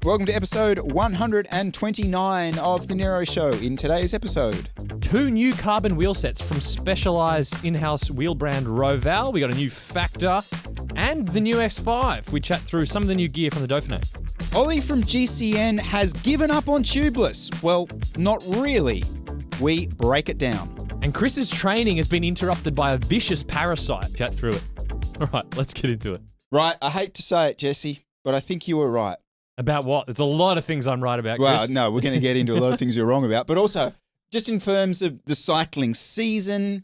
Welcome to episode 129 of the NERO Show. In today's episode, 2 new carbon wheel sets from Specialized in-house wheel brand Roval. We got a new Factor and the new X5. We chat through some of the new gear from the Dauphiné. Ollie from GCN has given up on tubeless. Well, not really. We break it down. And Chris's training has been interrupted by a vicious parasite. Chat through it. All right, let's get into it. Right, I hate to say it, Jesse, but I think you were right. About what? There's a lot of things I'm right about, Chris. Well, no, we're going to get into a lot of things you're wrong about, but also just in terms of the cycling season,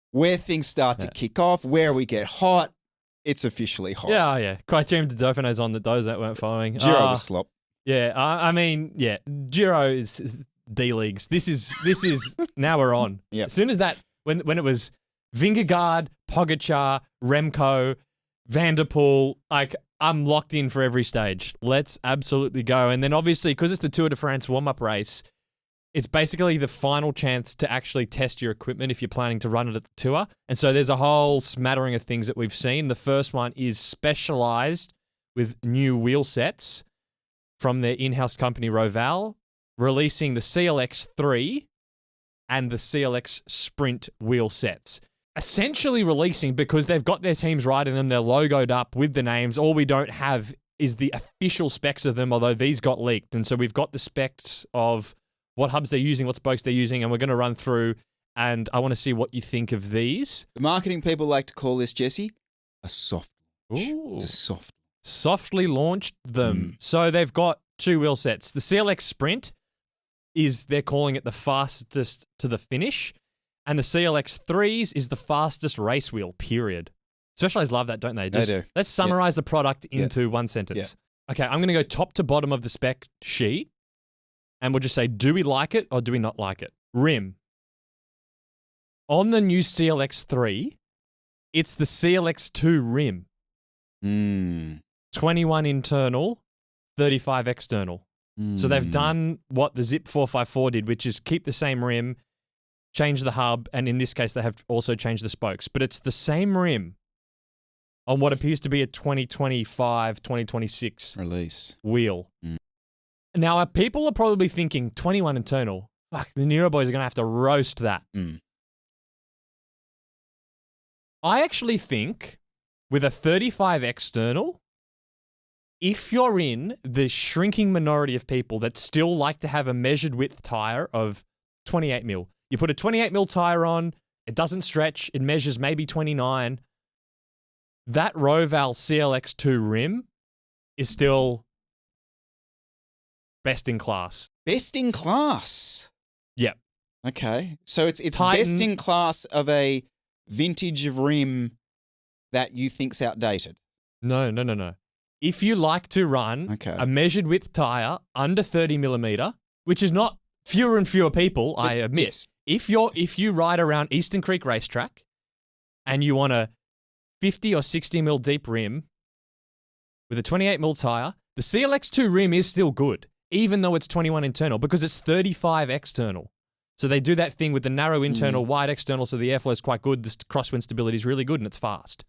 where things start to kick off, where we get hot, it's officially hot. Yeah. Criterium de Dauphiné's on those that weren't following. Giro was slop. Yeah, Giro is D-Leagues. This is now we're on. Yeah. As soon as that, when it was Vingegaard, Pogačar, Remco, Van der Poel, like, I'm locked in for every stage. Let's absolutely go. And then obviously, because it's the Tour de France warm-up race, it's basically the final chance to actually test your equipment if you're planning to run it at the Tour. And so there's a whole smattering of things that we've seen. The first one is Specialized with new wheel sets from their in-house company Roval, releasing the CLX3 and the CLX Sprint wheel sets. Essentially releasing because they've got their teams right in them, they're logoed up with the names. All we don't have is the official specs of them, although these got leaked. And so we've got the specs of what hubs they're using, what spokes they're using, and we're going to run through, and I want to see what you think of these. The marketing people like to call this, Jesse, a soft launch. Ooh. It's a soft. Softly launched them. So they've got 2 wheel sets. The CLX Sprint they're calling it the fastest to the finish. And the CLX3s is the fastest race wheel, period. Specialized love that, don't they? They do. Let's summarize the product into one sentence. Yeah. Okay, I'm going to go top to bottom of the spec sheet, and we'll just say, do we like it or do we not like it? Rim. On the new CLX3, it's the CLX2 rim. 21 internal, 35 external. So they've done what the Zip 454 did, which is keep the same rim, change the hub, and in this case, they have also changed the spokes. But it's the same rim on what appears to be a 2025, 2026 release wheel. Now, people are probably thinking, 21 internal. Fuck, the NERO boys are going to have to roast that. I actually think with a 35 external, if you're in the shrinking minority of people that still like to have a measured width tire of 28 mil, you put a 28 mil tire on, it doesn't stretch, it measures maybe 29. That Roval CLX2 rim is still best in class. Best in class? Yep. Okay. So it's Titan. Best in class of a vintage rim that you think's outdated? No. If you like to run a measured width tire under 30 millimeter, which is not fewer and fewer people, I admit. Yes. If you ride around Eastern Creek Racetrack and you want a 50 or 60 mil deep rim with a 28 mil tire, the CLX2 rim is still good, even though it's 21 internal, because it's 35 external. So they do that thing with the narrow internal, wide external, so the airflow is quite good. The crosswind stability is really good, and it's fast.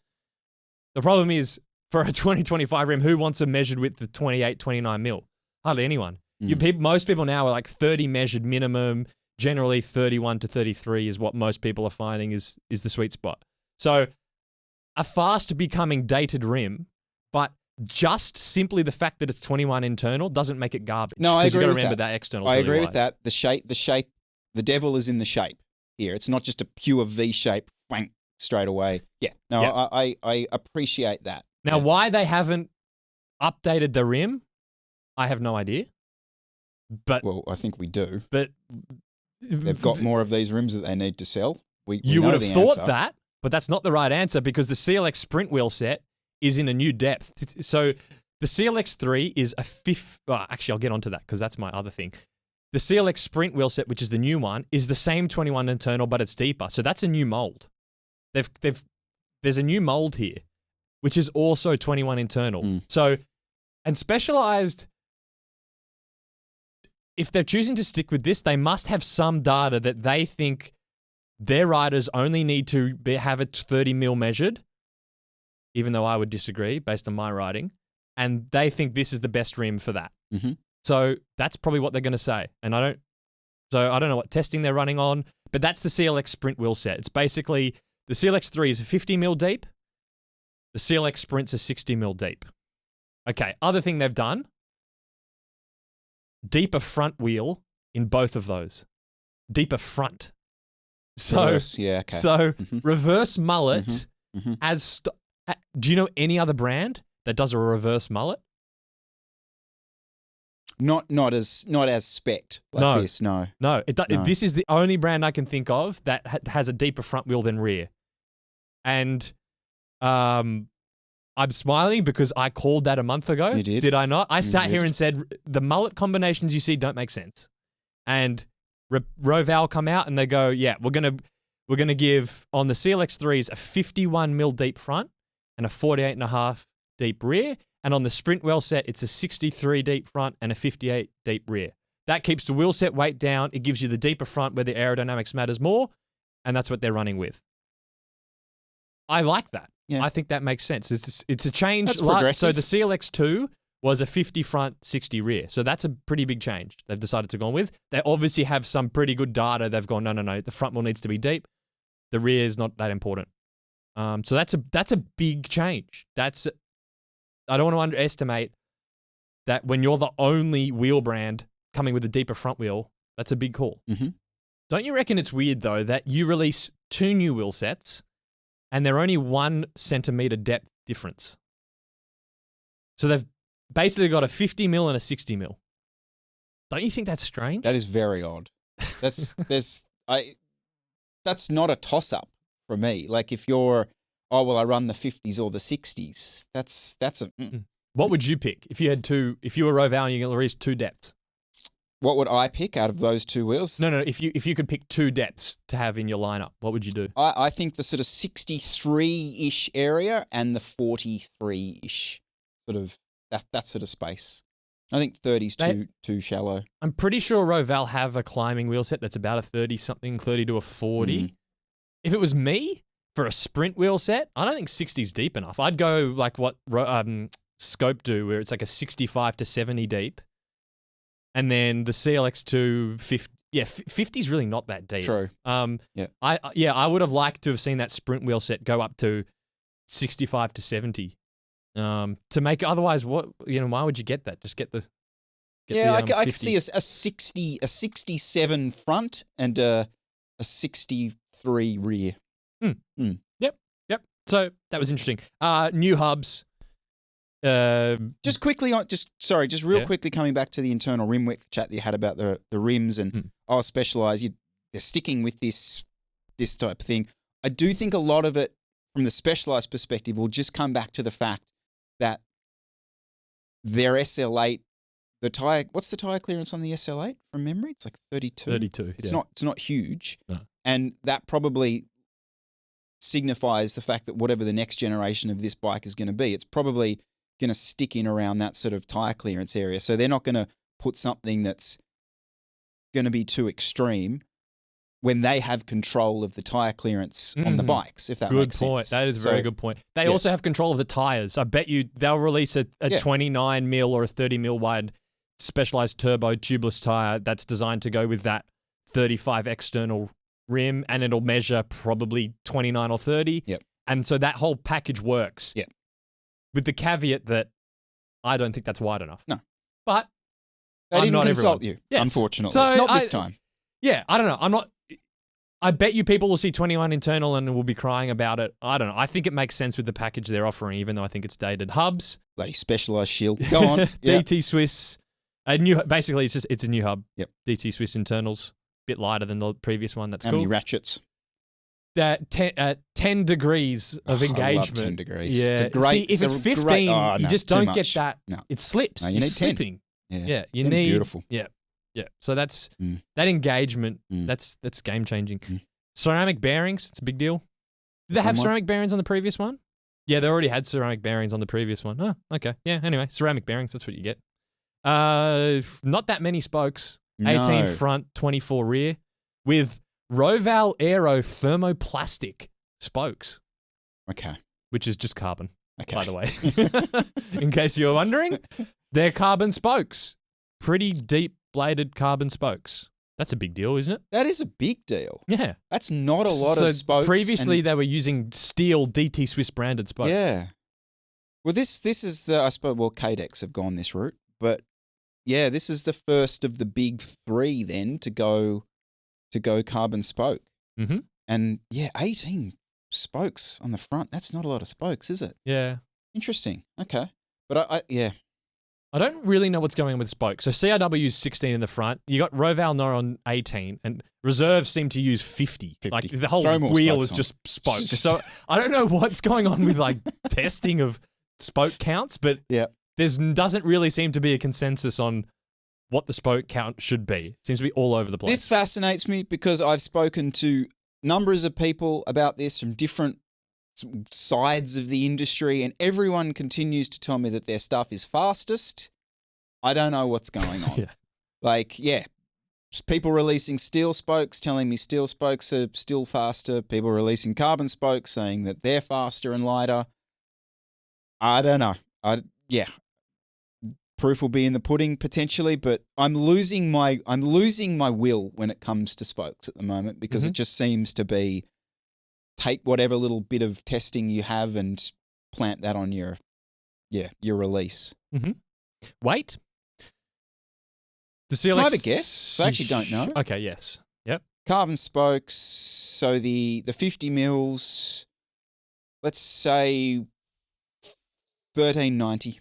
The problem is, for a 2025 rim, who wants a measured width of 28, 29 mil? Hardly anyone. Most people now are like 30 measured minimum. Generally, 31 to 33 is what most people are finding is the sweet spot. So a fast becoming dated rim, but just simply the fact that it's 21 internal doesn't make it garbage. No, I agree with that. Because you've got to remember that external. I agree with that. The shape, the devil is in the shape here. It's not just a pure V shape, wank, straight away. Yeah. No, yep. I appreciate that. Now, why they haven't updated the rim, I have no idea. But well, I think we do. But they've got more of these rims that they need to sell. You would have thought that, but that's not the right answer because the CLX Sprint wheel set is in a new depth. So the CLX3 is a fifth. Well, actually, I'll get onto that because that's my other thing. The CLX Sprint wheel set, which is the new one, is the same 21 internal, but it's deeper. So that's a new mold. There's a new mold here, which is also 21 internal. So, and Specialized, if they're choosing to stick with this, they must have some data that they think their riders only need to have it 30 mil measured, even though I would disagree based on my riding. and they think this is the best rim for that. Mm-hmm. So that's probably what they're going to say. And I don't know what testing they're running on, but that's the CLX Sprint wheel set. It's basically the CLX 3 is 50 mil deep. The CLX Sprint's are 60 mil deep. Okay, other thing they've done, deeper front wheel in both of those. Deeper front. So, Reverse, yeah, okay. So Mm-hmm. reverse mullet Mm-hmm. do you know any other brand that does a reverse mullet? Not as spec'd like No. this, no. No, No. This is the only brand I can think of that has a deeper front wheel than rear. And I'm smiling because I called that a month ago. You did? Did I not? I sat did. here and said, the mullet combinations you see don't make sense. And Roval come out and they go, yeah, we're gonna give, on the CLX 3s, a 51 mil deep front and a 48.5 deep rear. And on the Sprint wheel set, it's a 63 deep front and a 58 deep rear. That keeps the wheel set weight down. It gives you the deeper front where the aerodynamics matters more, and that's what they're running with. I like that. Yeah. I think that makes sense. It's a change. That's So progressive. the CLX 2 was a 50 front, 60 rear. So that's a pretty big change they've decided to go on with. They obviously have some pretty good data. They've gone, no, the front wheel needs to be deep. The rear is not that important. So that's a big change. I don't want to underestimate that when you're the only wheel brand coming with a deeper front wheel, that's a big call. Mm-hmm. Don't you reckon it's weird, though, that you release 2 new wheel sets and they're only 1 centimeter depth difference? So they've basically got a 50 mil and a 60 mil. Don't you think that's strange? That is very odd. That's not a toss-up for me. Like if you're, oh, well, I run the 50s or the 60s, that's a... What would you pick if you were Roval and you could release 2 depths? What would I pick out of those 2 wheels? No. If you could pick 2 depths to have in your lineup, what would you do? I think the sort of 63-ish area and the 43-ish sort of, that sort of space. I think 30's too shallow. I'm pretty sure Roval have a climbing wheel set that's about a 30-something, 30 to a 40. Mm. If it was me, for a sprint wheel set, I don't think 60's deep enough. I'd go like what Scope do, where it's like a 65 to 70 deep. And then the CLX2, 50's really not that deep. True. Yeah. I would have liked to have seen that sprint wheel set go up to 65 to 70. To make, otherwise, why would you get that? Just get the. I could see a 67 front and a 63 rear. Yep. So that was interesting. New hubs. Just real quickly coming back to the internal rim width chat that you had about the rims and Specialized. They're sticking with this type of thing. I do think a lot of it from the Specialized perspective will just come back to the fact that their SL8, what's the tire clearance on the SL8 from memory? It's like 32. 32. It's not huge. No. And that probably signifies the fact that whatever the next generation of this bike is going to be, it's probably going to stick in around that sort of tire clearance area. So they're not going to put something that's going to be too extreme when they have control of the tire clearance on the bikes, if that makes sense. Good point. That is a very good point. They also have control of the tires. I bet you they'll release a 29 mil or a 30 mil wide Specialized turbo tubeless tire that's designed to go with that 35 external rim, and it'll measure probably 29 or 30. Yep. And so that whole package works. Yep. With the caveat that I don't think that's wide enough. No. But they didn't not consult everyone. you, Yes. unfortunately. So not this time. Yeah, I don't know. I bet you people will see 21 internal and will be crying about it. I don't know. I think it makes sense with the package they're offering, even though I think it's dated. Hubs. Bloody Specialized shield. Go on. DT Swiss. Basically, it's a new hub. Yep. DT Swiss internals. Bit lighter than the previous one. That's How cool. many ratchets? 10 degrees of engagement. I love 10 degrees. Yeah. It's a great, See, if it's 15, you just don't get that. No. It slips. No, you You're need 10. slipping. Yeah. You 10's need beautiful. Yeah. So that's that engagement. That's game changing. Ceramic bearings. It's a big deal. Did they have ceramic bearings on the previous one? Yeah, they already had ceramic bearings on the previous one. Oh, okay. Yeah. Anyway, ceramic bearings. That's what you get. Not that many spokes. 18 front, 24 rear, with Roval Aero thermoplastic spokes. Okay. Which is just carbon. Okay. by the way, in case you were wondering. They're carbon spokes. Pretty deep bladed carbon spokes. That's a big deal, isn't it? That is a big deal. Yeah. That's not a lot of spokes. Previously, they were using steel DT Swiss branded spokes. Yeah. Well, this is I suppose, Cadex have gone this route, but yeah, this is the first of the big three then to go carbon spoke. Mm-hmm. And yeah, 18 spokes on the front. That's not a lot of spokes, is it? Yeah. Interesting. Okay. But I don't really know what's going on with spokes. So CRW's 16 in the front. You got Roval on 18, and reserves seem to use 50. Like the whole wheel is just spokes. So I don't know what's going on with like testing of spoke counts, but doesn't really seem to be a consensus on what the spoke count should be. It seems to be all over the place. This fascinates me because I've spoken to numbers of people about this from different sides of the industry, and everyone continues to tell me that their stuff is fastest. I don't know what's going on. People releasing steel spokes telling me steel spokes are still faster. People releasing carbon spokes saying that they're faster and lighter. I don't know. Proof will be in the pudding potentially, but I'm losing my will when it comes to spokes at the moment because it just seems to be take whatever little bit of testing you have and plant that on your release. Mm-hmm. Weight? The CLX. Can I have a guess? I actually don't know. Okay, yes. Yep. Carbon spokes, so the 50 mils, let's say 1390.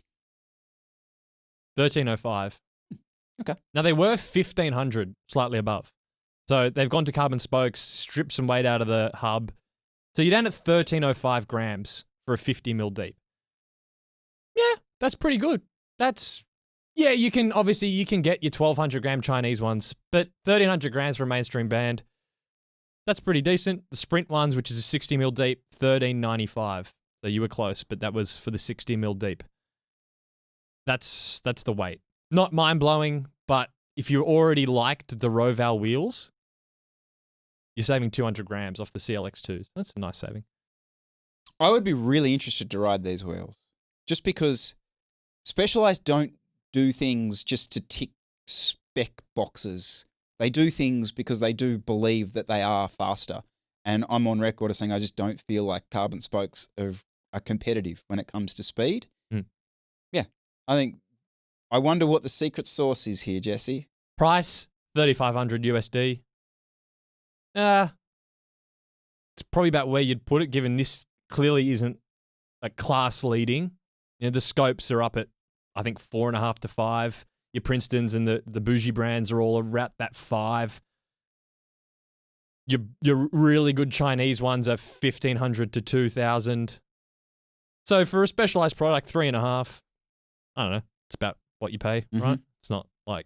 1305. Okay. Now they were 1500, slightly above. So they've gone to carbon spokes, stripped some weight out of the hub. So you're down at 1305 grams for a 50 mil deep. Yeah, that's pretty good. You can get your 1200 gram Chinese ones, but 1300 grams for a mainstream band, that's pretty decent. The Sprint ones, which is a 60 mil deep, 1395. So you were close, but that was for the 60 mil deep. That's the weight. Not mind-blowing, but if you already liked the Roval wheels, you're saving 200 grams off the CLX2s. That's a nice saving. I would be really interested to ride these wheels just because Specialized don't do things just to tick spec boxes. They do things because they do believe that they are faster. And I'm on record as saying I just don't feel like carbon spokes are competitive when it comes to speed. Yeah, I wonder what the secret sauce is here, Jesse. Price, $3,500 USD. It's probably about where you'd put it, given this clearly isn't like class leading. You know, the scopes are up at, I think, 4.5 to 5. Your Princetons and the bougie brands are all around that 5. Your really good Chinese ones are 1,500 to 2,000. So for a Specialized product, 3.5. I don't know. It's about what you pay, right? It's not like,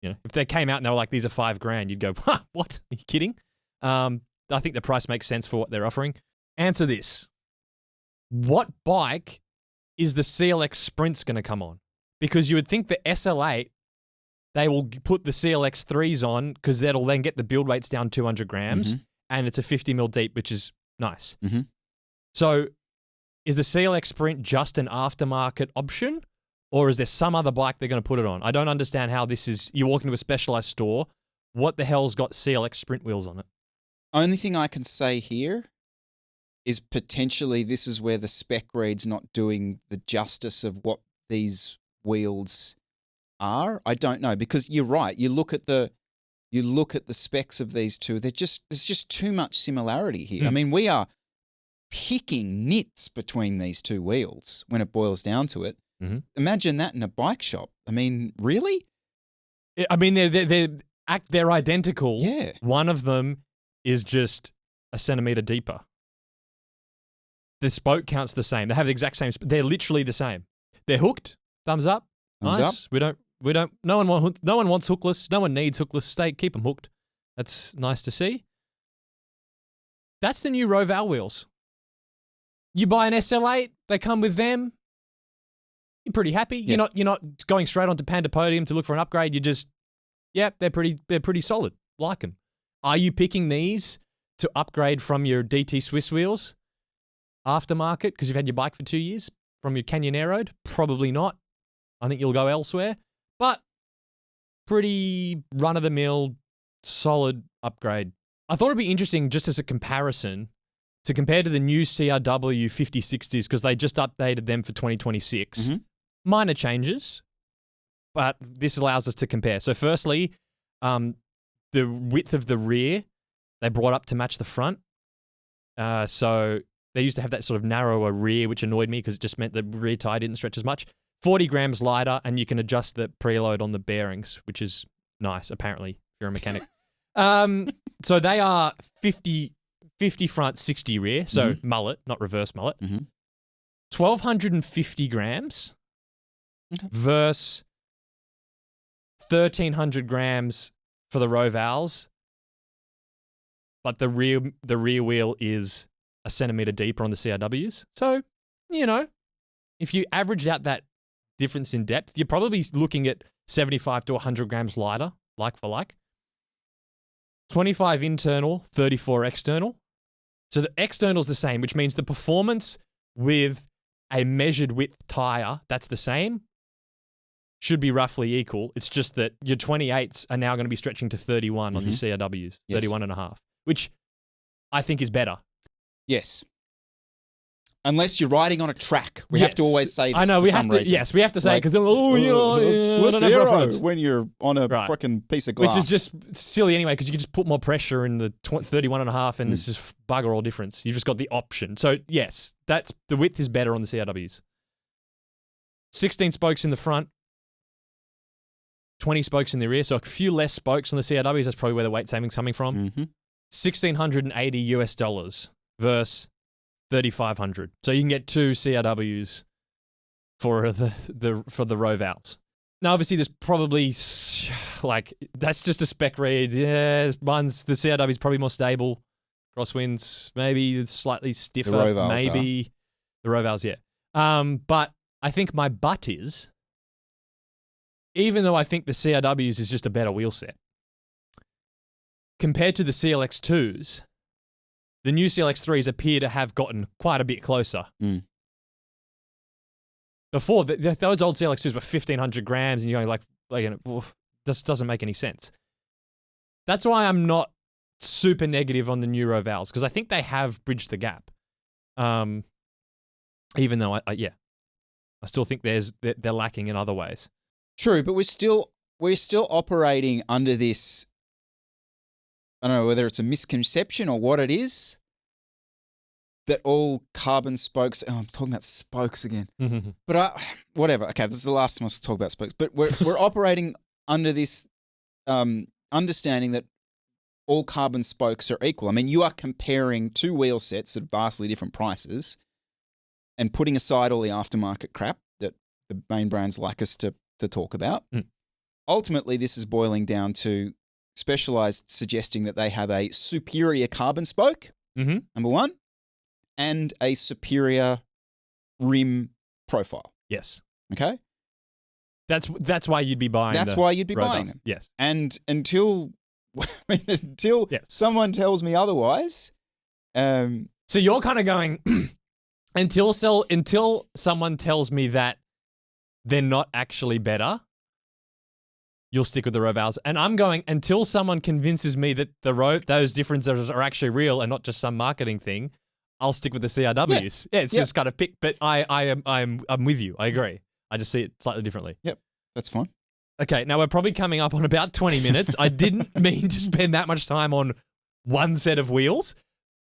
if they came out and they were like, these are $5,000, you'd go, what? Are you kidding? I think the price makes sense for what they're offering. Answer this. What bike is the CLX Sprint's going to come on? Because you would think the SL8, they will put the CLX 3s on because that'll then get the build weights down 200 grams and it's a 50 mil deep, which is nice. So is the CLX Sprint just an aftermarket option, or is there some other bike they're going to put it on? I don't understand how this is. You walk into a Specialized store, what the hell's got CLX Sprint wheels on it? Only thing I can say here is potentially this is where the spec read's not doing the justice of what these wheels are. I don't know, because you're right. You look at the specs of these two. There's just too much similarity here. I mean, we are picking nits between these two wheels when it boils down to it. Imagine that in a bike shop. I mean, really? I mean, they're identical. Yeah. One of them is just a centimeter deeper. The spoke count's the same. They have the exact same. They're literally the same. They're hooked. Thumbs up. Thumbs nice. up. We don't. No one wants hookless. No one needs hookless. Keep them hooked. That's nice to see. That's the new Roval wheels. You buy an SL8. They come with them. You're pretty happy. Yeah. You're not going straight onto Panda Podium to look for an upgrade. You just, they're pretty solid. Like them. Are you picking these to upgrade from your DT Swiss wheels? aftermarket because you've had your bike for 2 years from your Canyon Aeroed? Probably not. I think you'll go elsewhere. But pretty run-of-the-mill, solid upgrade. I thought it'd be interesting just as a comparison to compare to the new CRW 5060s because they just updated them for 2026. Mm-hmm. Minor changes, but this allows us to compare. So firstly, the width of the rear, they brought up to match the front. So they used to have that sort of narrower rear, which annoyed me because it just meant the rear tire didn't stretch as much. 40 grams lighter, and you can adjust the preload on the bearings, which is nice, apparently, if you're a mechanic. So they are 50 front, 60 rear, so mullet, not reverse mullet. 1,250 grams versus 1,300 grams for the Rovals, but the rear wheel is a centimetre deeper on the CRWs. So, if you averaged out that difference in depth, you're probably looking at 75 to 100 grams lighter, like for like. 25 internal, 34 external. So the external is the same, which means the performance with a measured width tire, that's the same, should be roughly equal. It's just that your 28s are now going to be stretching to 31 on your CRWs, 31 and a half, which I think is better. Yes. Unless you're riding on a track. We have to always say this. I know, for some reason. Yes, we have to say it because, let's aero when you're on a freaking piece of glass. Which is just silly anyway because you can just put more pressure in the 31 and a half and this is bugger all difference. You've just got the option. So, yes, the width is better on the CRWs. 16 spokes in the front, 20 spokes in the rear. So a few less spokes on the CRWs. That's probably where the weight saving's coming from. $1,680 versus 3,500. So you can get 2 CRWs for the Rovals. Now, obviously, there's probably that's just a spec read. Yeah, the CRW is probably more stable. Crosswinds maybe slightly stiffer. The Rovals, yeah. But I think my butt is, even though I think the CRWs is just a better wheel set, compared to the CLX2s, the new CLX3s appear to have gotten quite a bit closer. Before, those old CLX2s were 1,500 grams, and you're going this doesn't make any sense. That's why I'm not super negative on the new Rovals, because I think they have bridged the gap. Even though, I still think they're lacking in other ways. True, but we're still operating under this. I don't know whether it's a misconception or what it is, that all carbon spokes. Oh, I'm talking about spokes again. But whatever. Okay, this is the last time I talk about spokes. But we're operating under this understanding that all carbon spokes are equal. I mean, you are comparing 2 wheel sets at vastly different prices, and putting aside all the aftermarket crap that the main brands like us to talk about. Ultimately, this is boiling down to Specialized suggesting that they have a superior carbon spoke, number one, and a superior rim profile. Yes. Okay? That's why you'd be buying them. That's why you'd be buying them. Yes. And until someone tells me otherwise. So you're kind of going, until someone tells me that they're not actually better, you'll stick with the Rovals. And I'm going, until someone convinces me that those differences are actually real and not just some marketing thing, I'll stick with the CRWs. Yeah, it's just kind of pick, but I'm with you. I agree. I just see it slightly differently. Yep, that's fine. Okay, now we're probably coming up on about 20 minutes. I didn't mean to spend that much time on one set of wheels,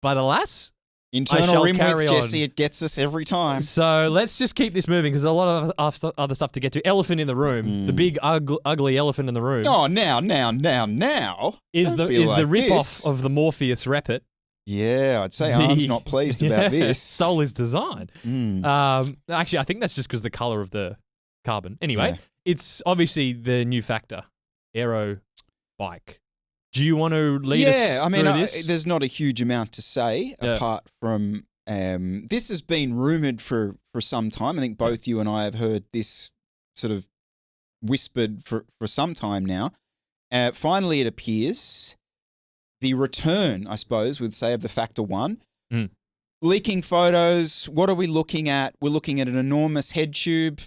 but alas, internal rim width, Jesse, it gets us every time. So let's just keep this moving because there's a lot of other stuff to get to. Elephant in the room, the big ugly elephant in the room. Oh, now. Is the rip-off of the Morpheus Rapid. Yeah, I'd say Arn's not pleased about this. Stole his design. Actually, I think that's just because the color of the carbon. Anyway, it's obviously the new factor, aero bike. Do you want to lead us through this? There's not a huge amount to say apart from this has been rumoured for some time. I think both you and I have heard this sort of whispered for some time now. Finally, it appears the return, I suppose, would say, of the Factor 1. Leaking photos. What are we looking at? We're looking at an enormous head tube.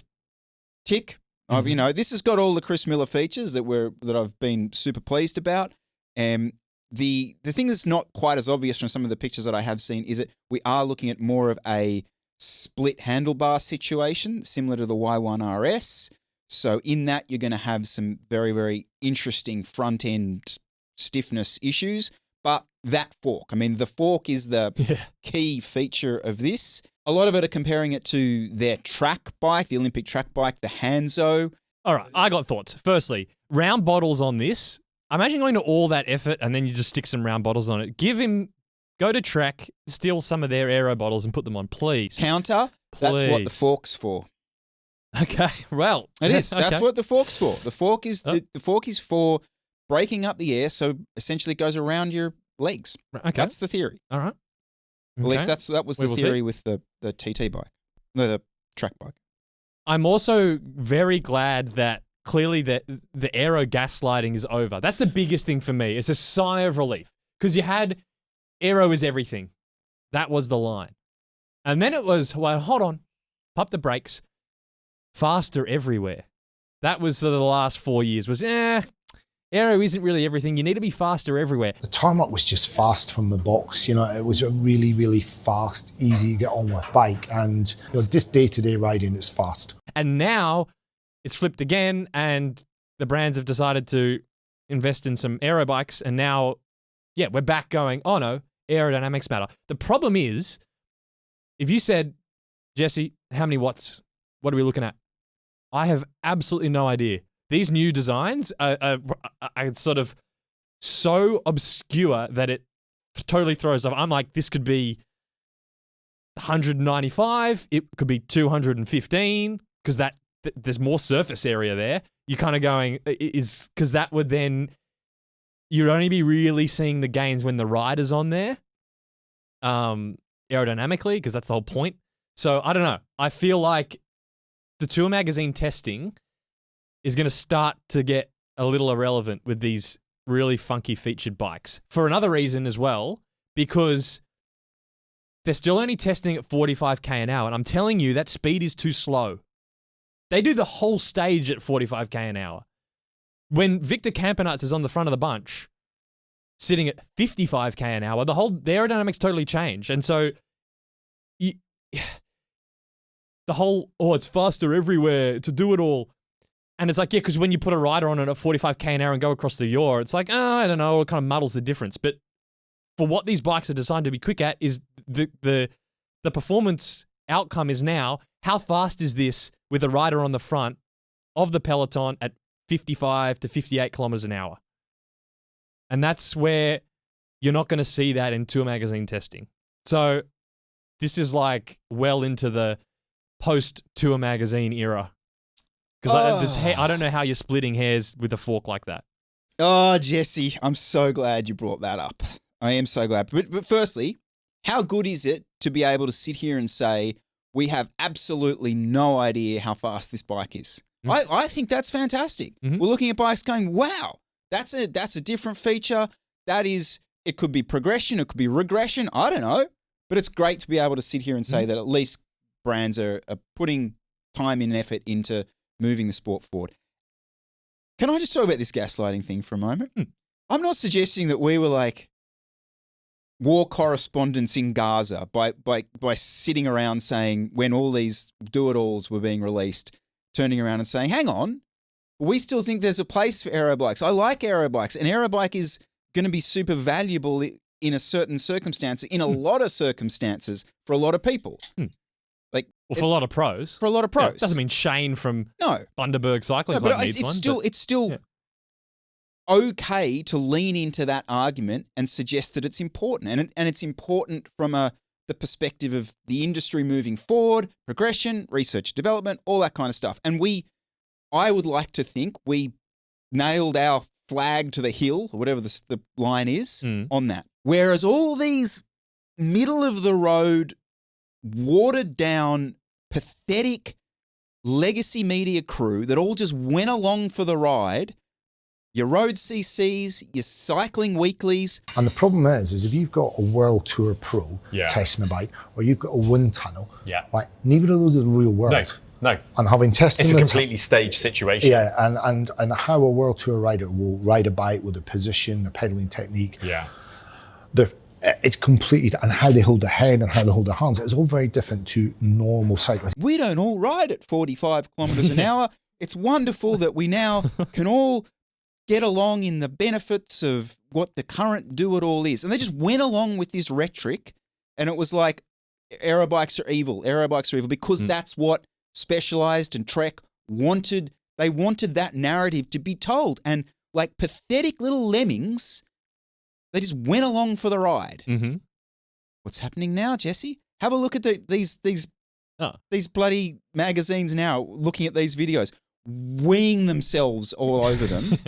Tick. This has got all the Chris Miller features that I've been super pleased about. The thing that's not quite as obvious from some of the pictures that I have seen is that we are looking at more of a split handlebar situation, similar to the Y1 RS. So in that, you're going to have some very, very interesting front end stiffness issues. But that fork, the fork is the key feature of this. A lot of it are comparing it to their track bike, the Olympic track bike, the Hanzo. All right, I got thoughts. Firstly, round bottles on this. Imagine going to all that effort and then you just stick some round bottles on it. Go to Trek, steal some of their aero bottles and put them on, please. Counter, please. That's what the fork's for. Okay, well. It is. Okay. That's what the fork's for. The fork is for breaking up the air, so essentially it goes around your legs. Okay. That's the theory. All right. At least that was the theory with the TT bike, the track bike. I'm also very glad that clearly the aero gaslighting is over. That's the biggest thing for me. It's a sigh of relief because you had aero is everything. That was the line. And then it was, well, hold on, pump the brakes, faster everywhere. That was the last 4 years was, aero isn't really everything. You need to be faster everywhere. The tarmac was just fast from the box. It was a really, really fast, easy to get on with bike. And just day-to-day riding, it's fast. And now it's flipped again, and the brands have decided to invest in some aero bikes. And now, we're back going, oh no, aerodynamics matter. The problem is, if you said, Jesse, how many watts? What are we looking at? I have absolutely no idea. These new designs are sort of so obscure that it totally throws off. I'm like, this could be 195. It could be 215 because there's more surface area there. You're kind of going, because that would then, you'd only be really seeing the gains when the rider's on there, aerodynamically, because that's the whole point. So I don't know. I feel like the Tour Magazine testing is going to start to get a little irrelevant with these really funky featured bikes. For another reason as well, because they're still only testing at 45k an hour. And I'm telling you, that speed is too slow. They do the whole stage at 45k an hour. When Victor Campenuts is on the front of the bunch, sitting at 55k an hour, the aerodynamics totally change. And so the whole, it's faster everywhere to do it all. And it's like, because when you put a rider on it at 45k an hour and go across the yaw, it's like, I don't know, it kind of muddles the difference. But for what these bikes are designed to be quick at is the performance outcome is now, how fast is this with a rider on the front of the peloton at 55 to 58 kilometers an hour? And that's where you're not going to see that in Tour Magazine testing. So this is like well into the post-Tour Magazine era. Because I don't know how you're splitting hairs with a fork like that. Oh, Jesse, I'm so glad you brought that up. I am so glad. But firstly, how good is it to be able to sit here and say, we have absolutely no idea how fast this bike is? Mm-hmm. I think that's fantastic. Mm-hmm. We're looking at bikes going, wow, that's a different feature. It could be progression, it could be regression, I don't know. But it's great to be able to sit here and say that at least brands are putting time and effort into moving the sport forward. Can I just talk about this gaslighting thing for a moment? I'm not suggesting that we were like war correspondents in Gaza by sitting around saying, when all these do-it-alls were being released, turning around and saying, hang on, we still think there's a place for aero bikes. I like aero bikes. An aero bike is going to be super valuable in a certain circumstance, in a lot of circumstances for a lot of people. Well, for a lot of pros. For a lot of pros. Yeah, doesn't mean Shane from No. Bundaberg Cycling Club needs one. It's still okay to lean into that argument and suggest that it's important. And it's important from the perspective of the industry moving forward, progression, research, development, all that kind of stuff. And I would like to think we nailed our flag to the hill, or whatever the line is, on that. Whereas all these middle-of-the-road, watered-down, pathetic legacy media crew that all just went along for the ride your road CCs, your cycling weeklies. And the problem is if you've got a World Tour Pro testing a bike, or you've got a wind tunnel, right? Neither of those are the real world. No. And having tested, it's a completely staged situation. Yeah, and how a World Tour rider will ride a bike with a position, a pedaling technique. Yeah. It's completely, and how they hold their head and how they hold their hands. It's all very different to normal cyclists. We don't all ride at 45 kilometres an hour. It's wonderful that we now can all get along in the benefits of what the current do-it-all is. And they just went along with this rhetoric, and it was like, aero bikes are evil, because that's what Specialized and Trek wanted. They wanted that narrative to be told. And like pathetic little lemmings, they just went along for the ride. Mm-hmm. What's happening now, Jesse? Have a look at these bloody magazines now, looking at these videos, weeing themselves all over them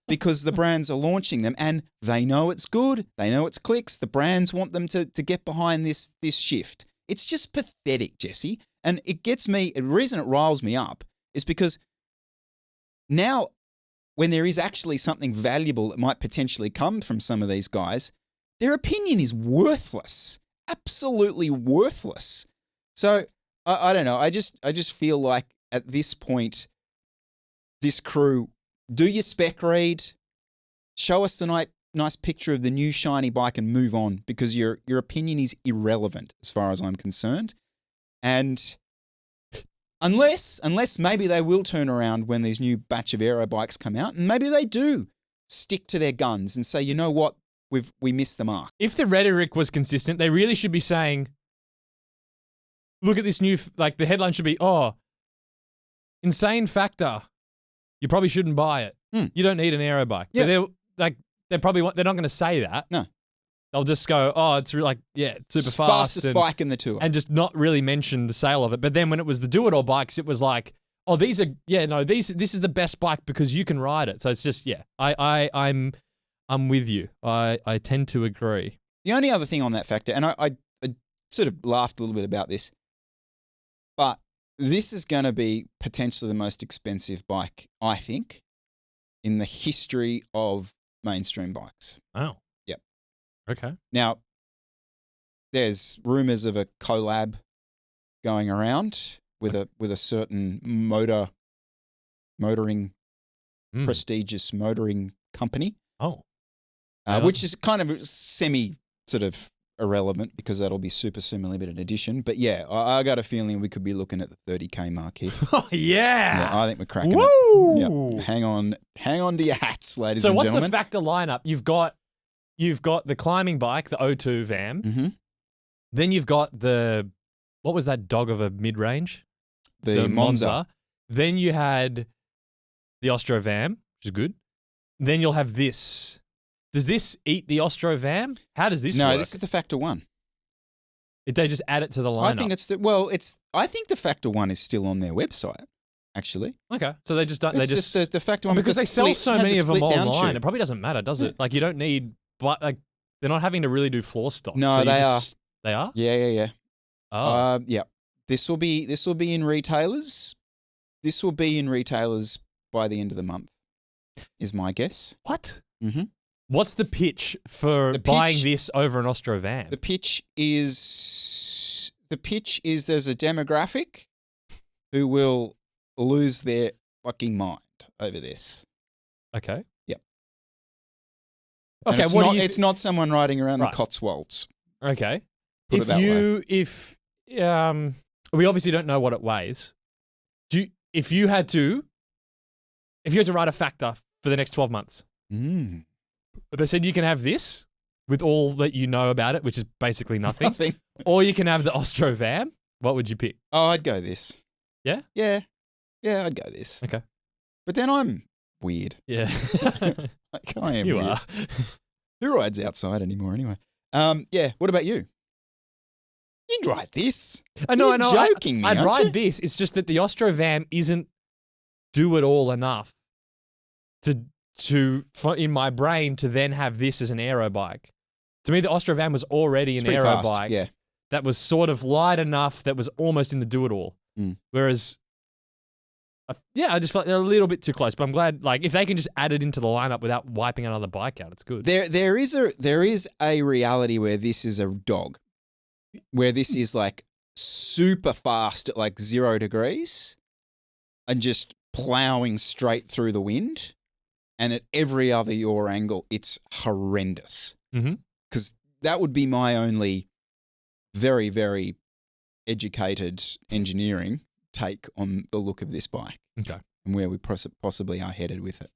because the brands are launching them and they know it's good. They know it's clicks. The brands want them to get behind this shift. It's just pathetic, Jesse. And it gets me, the reason it riles me up is because now when there is actually something valuable that might potentially come from some of these guys, their opinion is worthless, absolutely worthless. So I don't know. I just feel like at this point, this crew, do your spec read, show us the nice picture of the new shiny bike and move on, because your opinion is irrelevant as far as I'm concerned. And unless maybe they will turn around when these new batch of aero bikes come out, and maybe they do stick to their guns and say, you know what, we missed the mark. If the rhetoric was consistent, they really should be saying, look at this new, like the headline should be, oh, insane factor. You probably shouldn't buy it. You don't need an aero bike. Yeah. But they're not going to say that. No. They'll just go, oh, it's really it's super fast. Fastest bike in the tour. And just not really mention the sale of it. But then when it was the do-it-all bikes, it was like, oh, this is the best bike because you can ride it. So it's just, I'm with you. I tend to agree. The only other thing on that factor, and I sort of laughed a little bit about this, but this is going to be potentially the most expensive bike, I think, in the history of mainstream bikes. Oh. Yep. Okay. Now, there's rumours of a collab going around with a certain prestigious motoring company. Oh. Which is kind of semi sort of irrelevant because that'll be super limited edition. But yeah, I got a feeling we could be looking at the 30K mark here. Oh, yeah. I think we're cracking Woo! it. Yep. Hang on to your hats, ladies and gentlemen. So what's the factor lineup? You've got the climbing bike, the O2 VAM. Mm-hmm. Then you've got what was that dog of a mid-range? The Monza. Then you had the Ostro VAM, which is good. Then you'll have this. Does this eat the Ostro VAM? How does this work? No, this is the Factor 1. Did they just add it to the lineup? I think I think the Factor 1 is still on their website, actually. Okay. So they just don't. It's just the Factor 1 because they sell so many of them online. Tube. It probably doesn't matter, does it? Like you don't need, but like they're not having to really do floor stock. No, so they are. They are? Yeah. Oh. Yeah. This will be in retailers. This will be in retailers by the end of the month, is my guess. What? Mm-hmm. What's the pitch for buying this over an Ostro VAM? The pitch is there's a demographic who will lose their fucking mind over this. Okay. Yep. Okay. And it's not someone riding around the Cotswolds. Okay. Put it that way. We obviously don't know what it weighs. If you had to ride a Factor for the next 12 months, but they said you can have this with all that you know about it, which is basically nothing. Or you can have the Ostro VAM. What would you pick? Oh, I'd go this. Yeah? Yeah, I'd go this. Okay. But then I'm weird. Yeah. Like, I am You weird. are. Who rides outside anymore anyway? Yeah, what about you? You'd ride this. I know. You're joking me, I'd aren't you? ride this. It's just that the Ostro VAM isn't do-it-all enough to in my brain to then have this as an aero bike. To me, the Ostro VAM was already an aero bike that was sort of light enough that was almost in the do-it-all. Whereas I just felt they're a little bit too close. But I'm glad, like, if they can just add it into the lineup without wiping another bike out, it's good. There is a reality where this is a dog, where this is like super fast at like 0 degrees and just plowing straight through the wind. And at every other yaw angle, it's horrendous. Because that would be my only very, very educated engineering take on the look of this bike. Okay. And where we possibly are headed with it.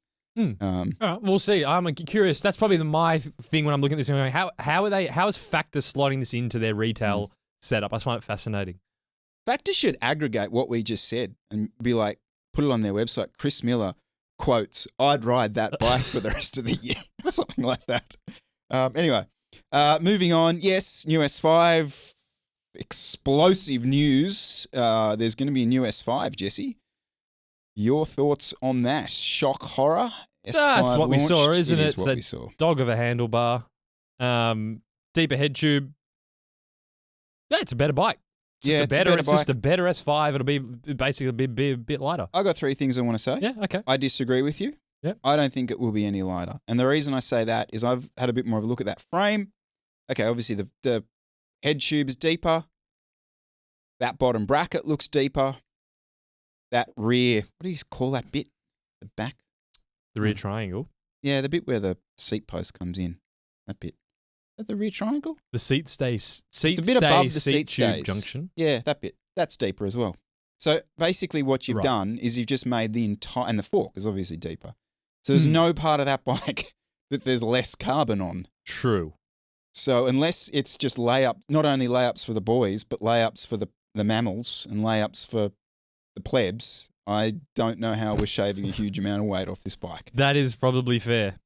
All right, we'll see. I'm curious. That's probably my thing when I'm looking at this. And going, how is Factor slotting this into their retail setup? I find it fascinating. Factor should aggregate what we just said and be like, put it on their website. Chris Miller quotes, "I'd ride that bike for the rest of the year," something like that. Anyway, moving on. Yes, new S5, explosive news. There's going to be a new S5, Jesse. Your thoughts on that? Shock, horror? S5 That's what we launched? saw, isn't it? Is It's what that we saw. dog of a handlebar, deeper head tube. Yeah, it's a better bike. It's just a better S5. It'll be basically be a bit lighter. I got 3 things I want to say. Yeah, okay. I disagree with you. Yep. I don't think it will be any lighter. And the reason I say that is I've had a bit more of a look at that frame. Okay, obviously the head tube is deeper. That bottom bracket looks deeper. That rear, what do you call that bit? The back? The rear triangle. Yeah, the bit where the seat post comes in. That bit. Is that the rear triangle? The seat It's the bit above the seat seat tube stays. junction. Yeah, that bit. That's deeper as well. So basically what you've done is you've just made the entire, and the fork is obviously deeper. So there's no part of that bike that there's less carbon on. True. So unless it's just layup, not only layups for the boys, but layups for the mammals and layups for the plebs, I don't know how we're shaving a huge amount of weight off this bike. That is probably fair.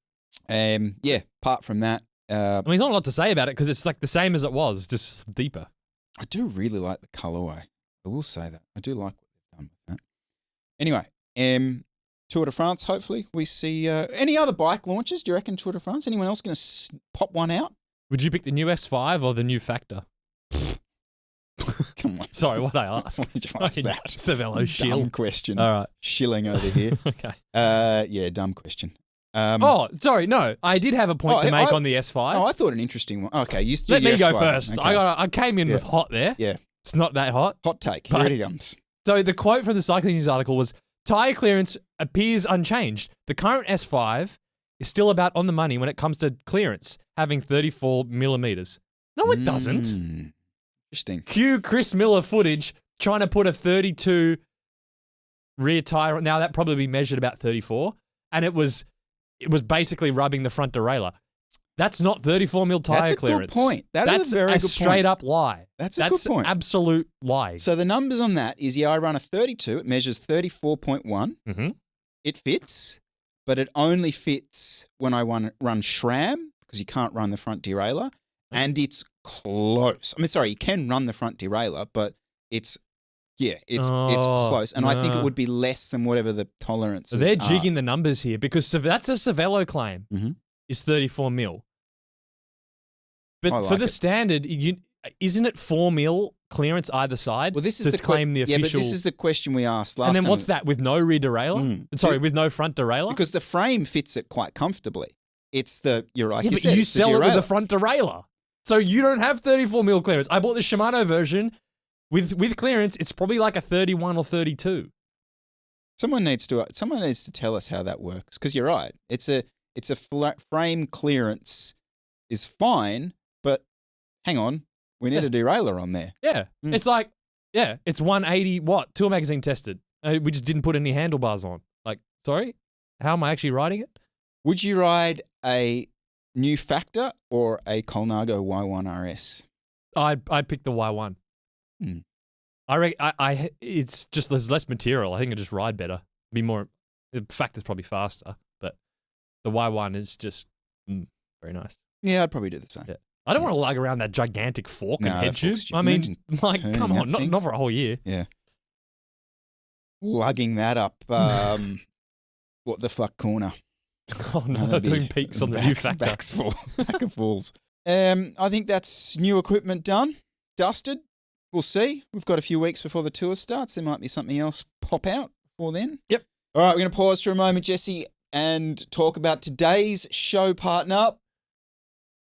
Yeah, apart from that. I mean, there's not a lot to say about it because it's like the same as it was, just deeper. I do really like the colourway. I will say that. I do like what they've done with that. Anyway, Tour de France, hopefully. We see any other bike launches, do you reckon, Tour de France? Anyone else going to pop one out? Would you pick the new S5 or the new Factor? Come on. Sorry, what I asked. Why did you ask that? Savello shill. Dumb question. All right. Shilling over here. Okay. Yeah, dumb question. Sorry, no. I did have a point to make on the S5. Oh, I thought an interesting one. Okay, you Let me go S5. first. Okay. I came in with hot there. Yeah. It's not that hot. Hot take. But- Here it comes. So the quote from the Cycling News article was, tyre clearance appears unchanged. The current S5 is still about on the money when it comes to clearance, having 34 millimeters. No, it doesn't. Interesting. Cue Chris Miller footage trying to put a 32 rear tyre. Now that probably measured about 34, and it was basically rubbing the front derailleur. That's not 34 mil tyre That's a clearance. good point. That's a very good point. straight up lie. That's a good point. Absolute lie. So the numbers on that is, I run a 32. It measures 34.1. Mm-hmm. It fits, but it only fits when I run SRAM because you can't run the front derailleur, and it's close. I mean, sorry, you can run the front derailleur, but it's close, and I think it would be less than whatever the tolerances They're are. jigging the numbers here because that's a Savello claim. Mm-hmm. Is 34 mil. But I like for the it. standard, isn't it 4 mil clearance either side? Well, this is to the claim the official. Yeah, but this is the question we asked last and then time. what's that with no rear derailleur? Sorry, with no front derailleur. Because the frame fits it quite comfortably. It's you're like yeah, you but said, you it's the sell it with derailleur. a front derailleur, so you don't have 34 mil clearance. I bought the Shimano version with clearance. It's probably like a 31 or 32. Someone needs to tell us how that works because you're right. It's a flat frame clearance is fine, but hang on, we need a derailleur on there. Yeah, it's like it's 180 watt Tour Magazine tested. We just didn't put any handlebars on. Like, sorry, how am I actually riding it? Would you ride a new Factor or a Colnago Y1 RS? I'd pick the Y1. It's just there's less material. I think I just ride better. Be more. The Factor's probably faster, but the Y1 is just very nice. Yeah, I'd probably do the same. Yeah. I don't want to lug around that gigantic fork and No, head that tube. fork's stupid. I mean, Imagine like, turning come on, that thing. not for a whole year. Yeah. Lugging that up, what the fuck corner? Oh no, they're doing peaks on the new Factor. Back of falls. I think that's new equipment done, dusted. We'll see. We've got a few weeks before the tour starts. There might be something else pop out for then? Yep. All right, we're going to pause for a moment, Jesse, and talk about today's show partner,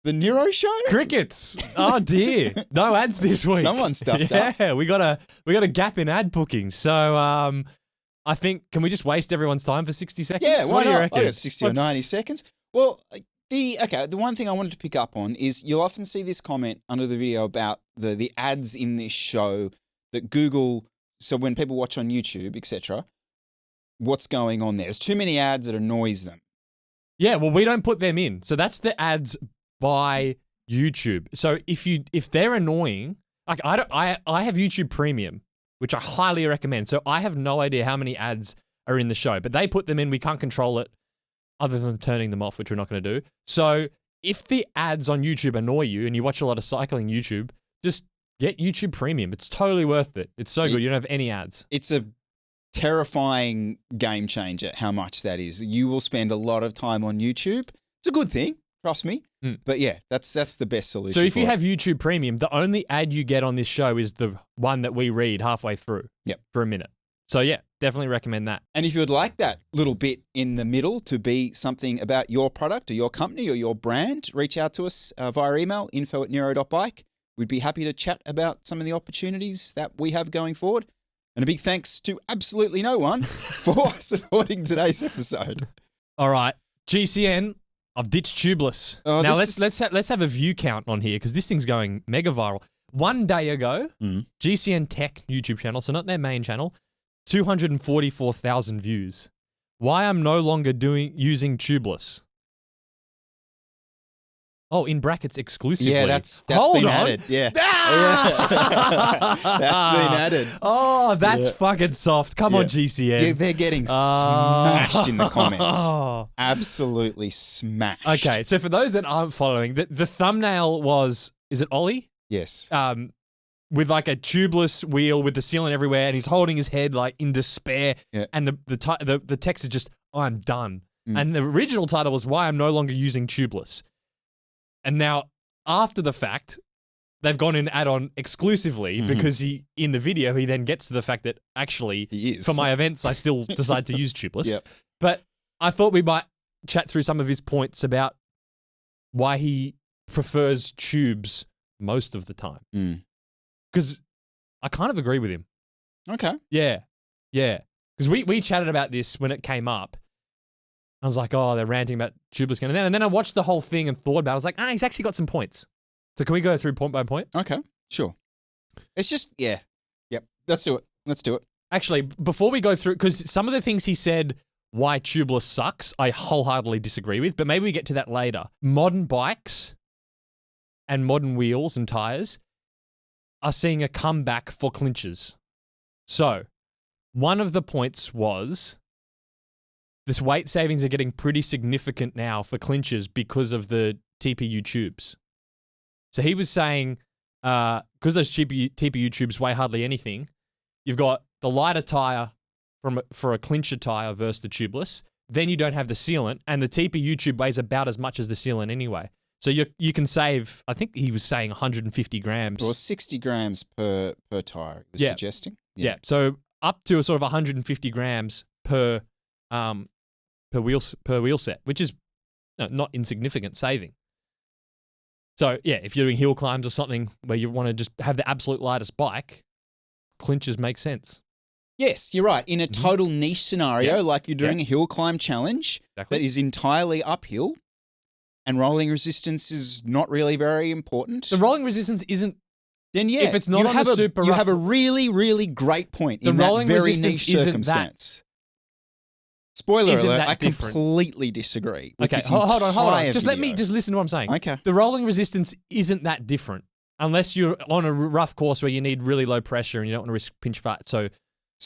the NERO show. Crickets. Oh dear, no ads this week. Someone stuffed up. Yeah, we got a gap in ad bookings. So I think, can we just waste everyone's time for 60 seconds? Yeah, why what do you not? reckon? I got 60 or 90 seconds. Well, the one thing I wanted to pick up on is you'll often see this comment under the video about the ads in this show that Google, so when people watch on YouTube, etc., what's going on there? There's too many ads that annoys them. Yeah, well, we don't put them in. So that's the ads by YouTube. So if they're annoying, like I have YouTube Premium, which I highly recommend. So I have no idea how many ads are in the show, but they put them in. We can't control it other than turning them off, which we're not going to do. So if the ads on YouTube annoy you and you watch a lot of cycling YouTube, just get YouTube Premium. It's totally worth it. It's so good. You don't have any ads. It's a terrifying game changer how much that is. You will spend a lot of time on YouTube. It's a good thing, trust me. But yeah, that's the best solution. So if you have YouTube Premium, the only ad you get on this show is the one that we read halfway through. Yep. For a minute. So yeah, definitely recommend that. And if you would like that little bit in the middle to be something about your product or your company or your brand, reach out to us via email, info@nero.bike. We'd be happy to chat about some of the opportunities that we have going forward. And a big thanks to absolutely no one for supporting today's episode. All right, GCN, I've ditched tubeless. Now let's have a view count on here because this thing's going mega viral. One day ago, GCN Tech YouTube channel, so not their main channel, 244,000 views. Why I'm no longer using tubeless? Oh, in brackets exclusively. Yeah, that's been added. Yeah. That's been added. Oh, that's fucking soft. Come on, GCN. Yeah, they're getting smashed in the comments. Absolutely smashed. Okay, so for those that aren't following, the thumbnail was, is it Ollie? Yes. With like a tubeless wheel with the sealant everywhere, and he's holding his head like in despair. Yeah. And the text is just, I'm done. And the original title was Why I'm No Longer Using Tubeless. And now, after the fact, they've gone in add-on exclusively because in the video, he then gets to the fact that actually, for my events, I still decide to use tubeless. Yep. But I thought we might chat through some of his points about why he prefers tubes most of the time. Because I kind of agree with him. Okay. Yeah. Because we chatted about this when it came up. I was like, oh, they're ranting about tubeless again. And then I watched the whole thing and thought about it. I was like, he's actually got some points. So can we go through point by point? Okay, sure. It's just, Yep, let's do it. Actually, before we go through, because some of the things he said why tubeless sucks, I wholeheartedly disagree with, but maybe we get to that later. Modern bikes and modern wheels and tires are seeing a comeback for clinchers. So one of the points was this weight savings are getting pretty significant now for clinchers because of the TPU tubes. So he was saying, because those TPU tubes weigh hardly anything, you've got the lighter tire for a clincher tire versus the tubeless. Then you don't have the sealant, and the TPU tube weighs about as much as the sealant anyway. So you can save, I think he was saying 150 grams. Or 60 grams per tire, he was suggesting. Yeah, so up to a sort of 150 grams per wheel set, which is not insignificant saving. So yeah, if you're doing hill climbs or something where you want to just have the absolute lightest bike, clinchers make sense. Yes, you're right. In a total niche scenario, like you're doing a hill climb challenge that is entirely uphill and rolling resistance is not really very important. The rolling resistance isn't. Then if it's not on the super rough, you have a really, really great point in that very niche circumstance. Spoiler alert, I completely disagree with this hold on. Just let me listen to what I'm saying. Okay. The rolling resistance isn't that different unless you're on a rough course where you need really low pressure and you don't want to risk pinch fat. So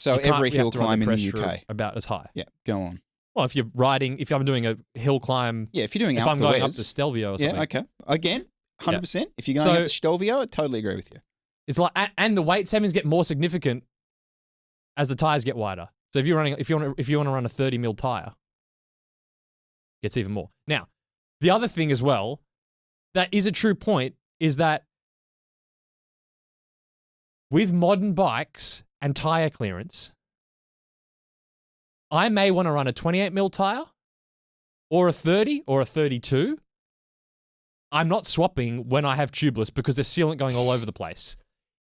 every hill climb in the UK. About as high. Yeah, go on. Well, if I'm doing a hill climb. Yeah, if you're doing I'm going up to Stelvio or something. Yeah, okay. Again, 100%. If you're going up to Stelvio, I totally agree with you. It's like, and the weight savings get more significant as the tires get wider. So if you want to run a 30 mil tire, it gets even more. Now, the other thing as well, that is a true point, is that with modern bikes and tire clearance, I may want to run a 28mm tire or a 30 or a 32. I'm not swapping when I have tubeless because there's sealant going all over the place.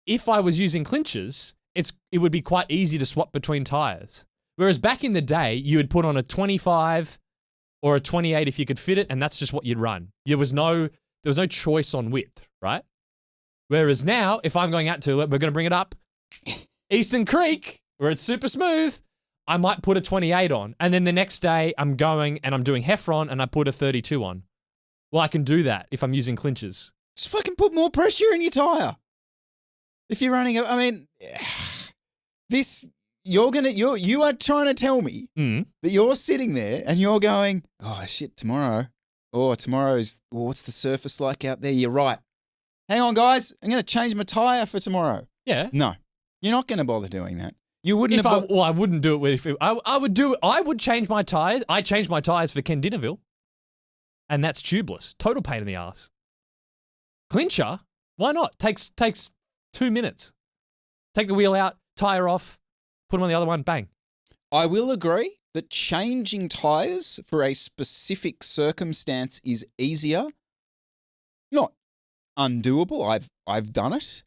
If I was using clinchers, it would be quite easy to swap between tires. Whereas back in the day, you would put on a 25 or a 28 if you could fit it, and that's just what you'd run. There was no choice on width, right? Whereas now, if I'm going out to it, we're going to bring it up, Eastern Creek, where it's super smooth, I might put a 28 on, and then the next day I'm going and I'm doing Heffron and I put a 32 on. Well, I can do that if I'm using clinchers. Just fucking put more pressure in your tire. If you're running, I mean, you are trying to tell me that you're sitting there and you're going, oh shit, tomorrow. Oh, what's the surface like out there? You're right. Hang on, guys. I'm going to change my tire for tomorrow. Yeah. No, you're not going to bother doing that. You wouldn't. I wouldn't do it I would do it. I would change my tires. I changed my tires for Ken Dinnerville, and that's tubeless. Total pain in the ass. Clincher, why not? Takes 2 minutes. Take the wheel out, tire off, put them on the other one, bang. I will agree that changing tires for a specific circumstance is easier. Not undoable. I've done it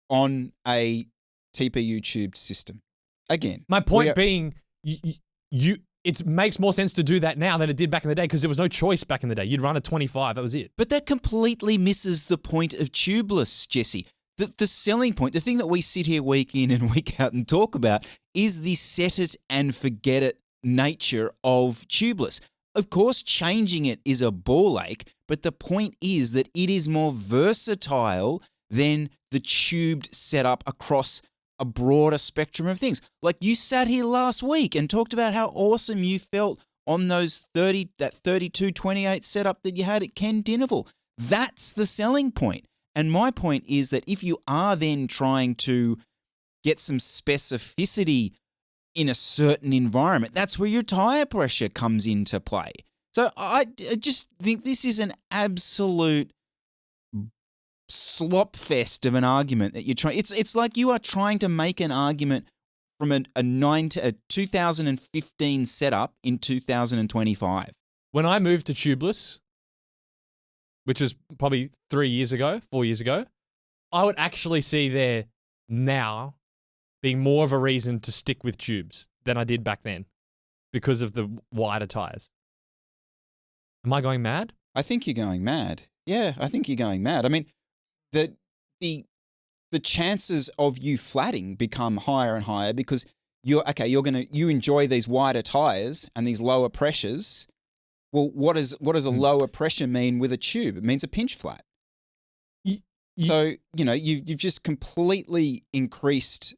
on a TPU tubed system. Again, my point being, it makes more sense to do that now than it did back in the day because there was no choice back in the day. You'd run a 25, that was it. But that completely misses the point of tubeless, Jesse. The selling point, the thing that we sit here week in and week out and talk about is the set it and forget it nature of tubeless. Of course, changing it is a ball ache, but the point is that it is more versatile than the tubed setup across a broader spectrum of things. Like you sat here last week and talked about how awesome you felt on that 32-28 setup that you had at Ken Dinnerville. That's the selling point. And my point is that if you are then trying to get some specificity in a certain environment, that's where your tire pressure comes into play. So I just think this is an absolute slop fest of an argument that you're trying. It's like you are trying to make an argument from a 2015 setup in 2025. When I moved to tubeless, which was probably 4 years ago, I would actually see there now being more of a reason to stick with tubes than I did back then because of the wider tires. Am I going mad? I think you're going mad. Yeah, I think you're going mad. I mean, the chances of you flatting become higher and higher because you enjoy these wider tires and these lower pressures. Well, what does a lower pressure mean with a tube? It means a pinch flat. So, you've just completely increased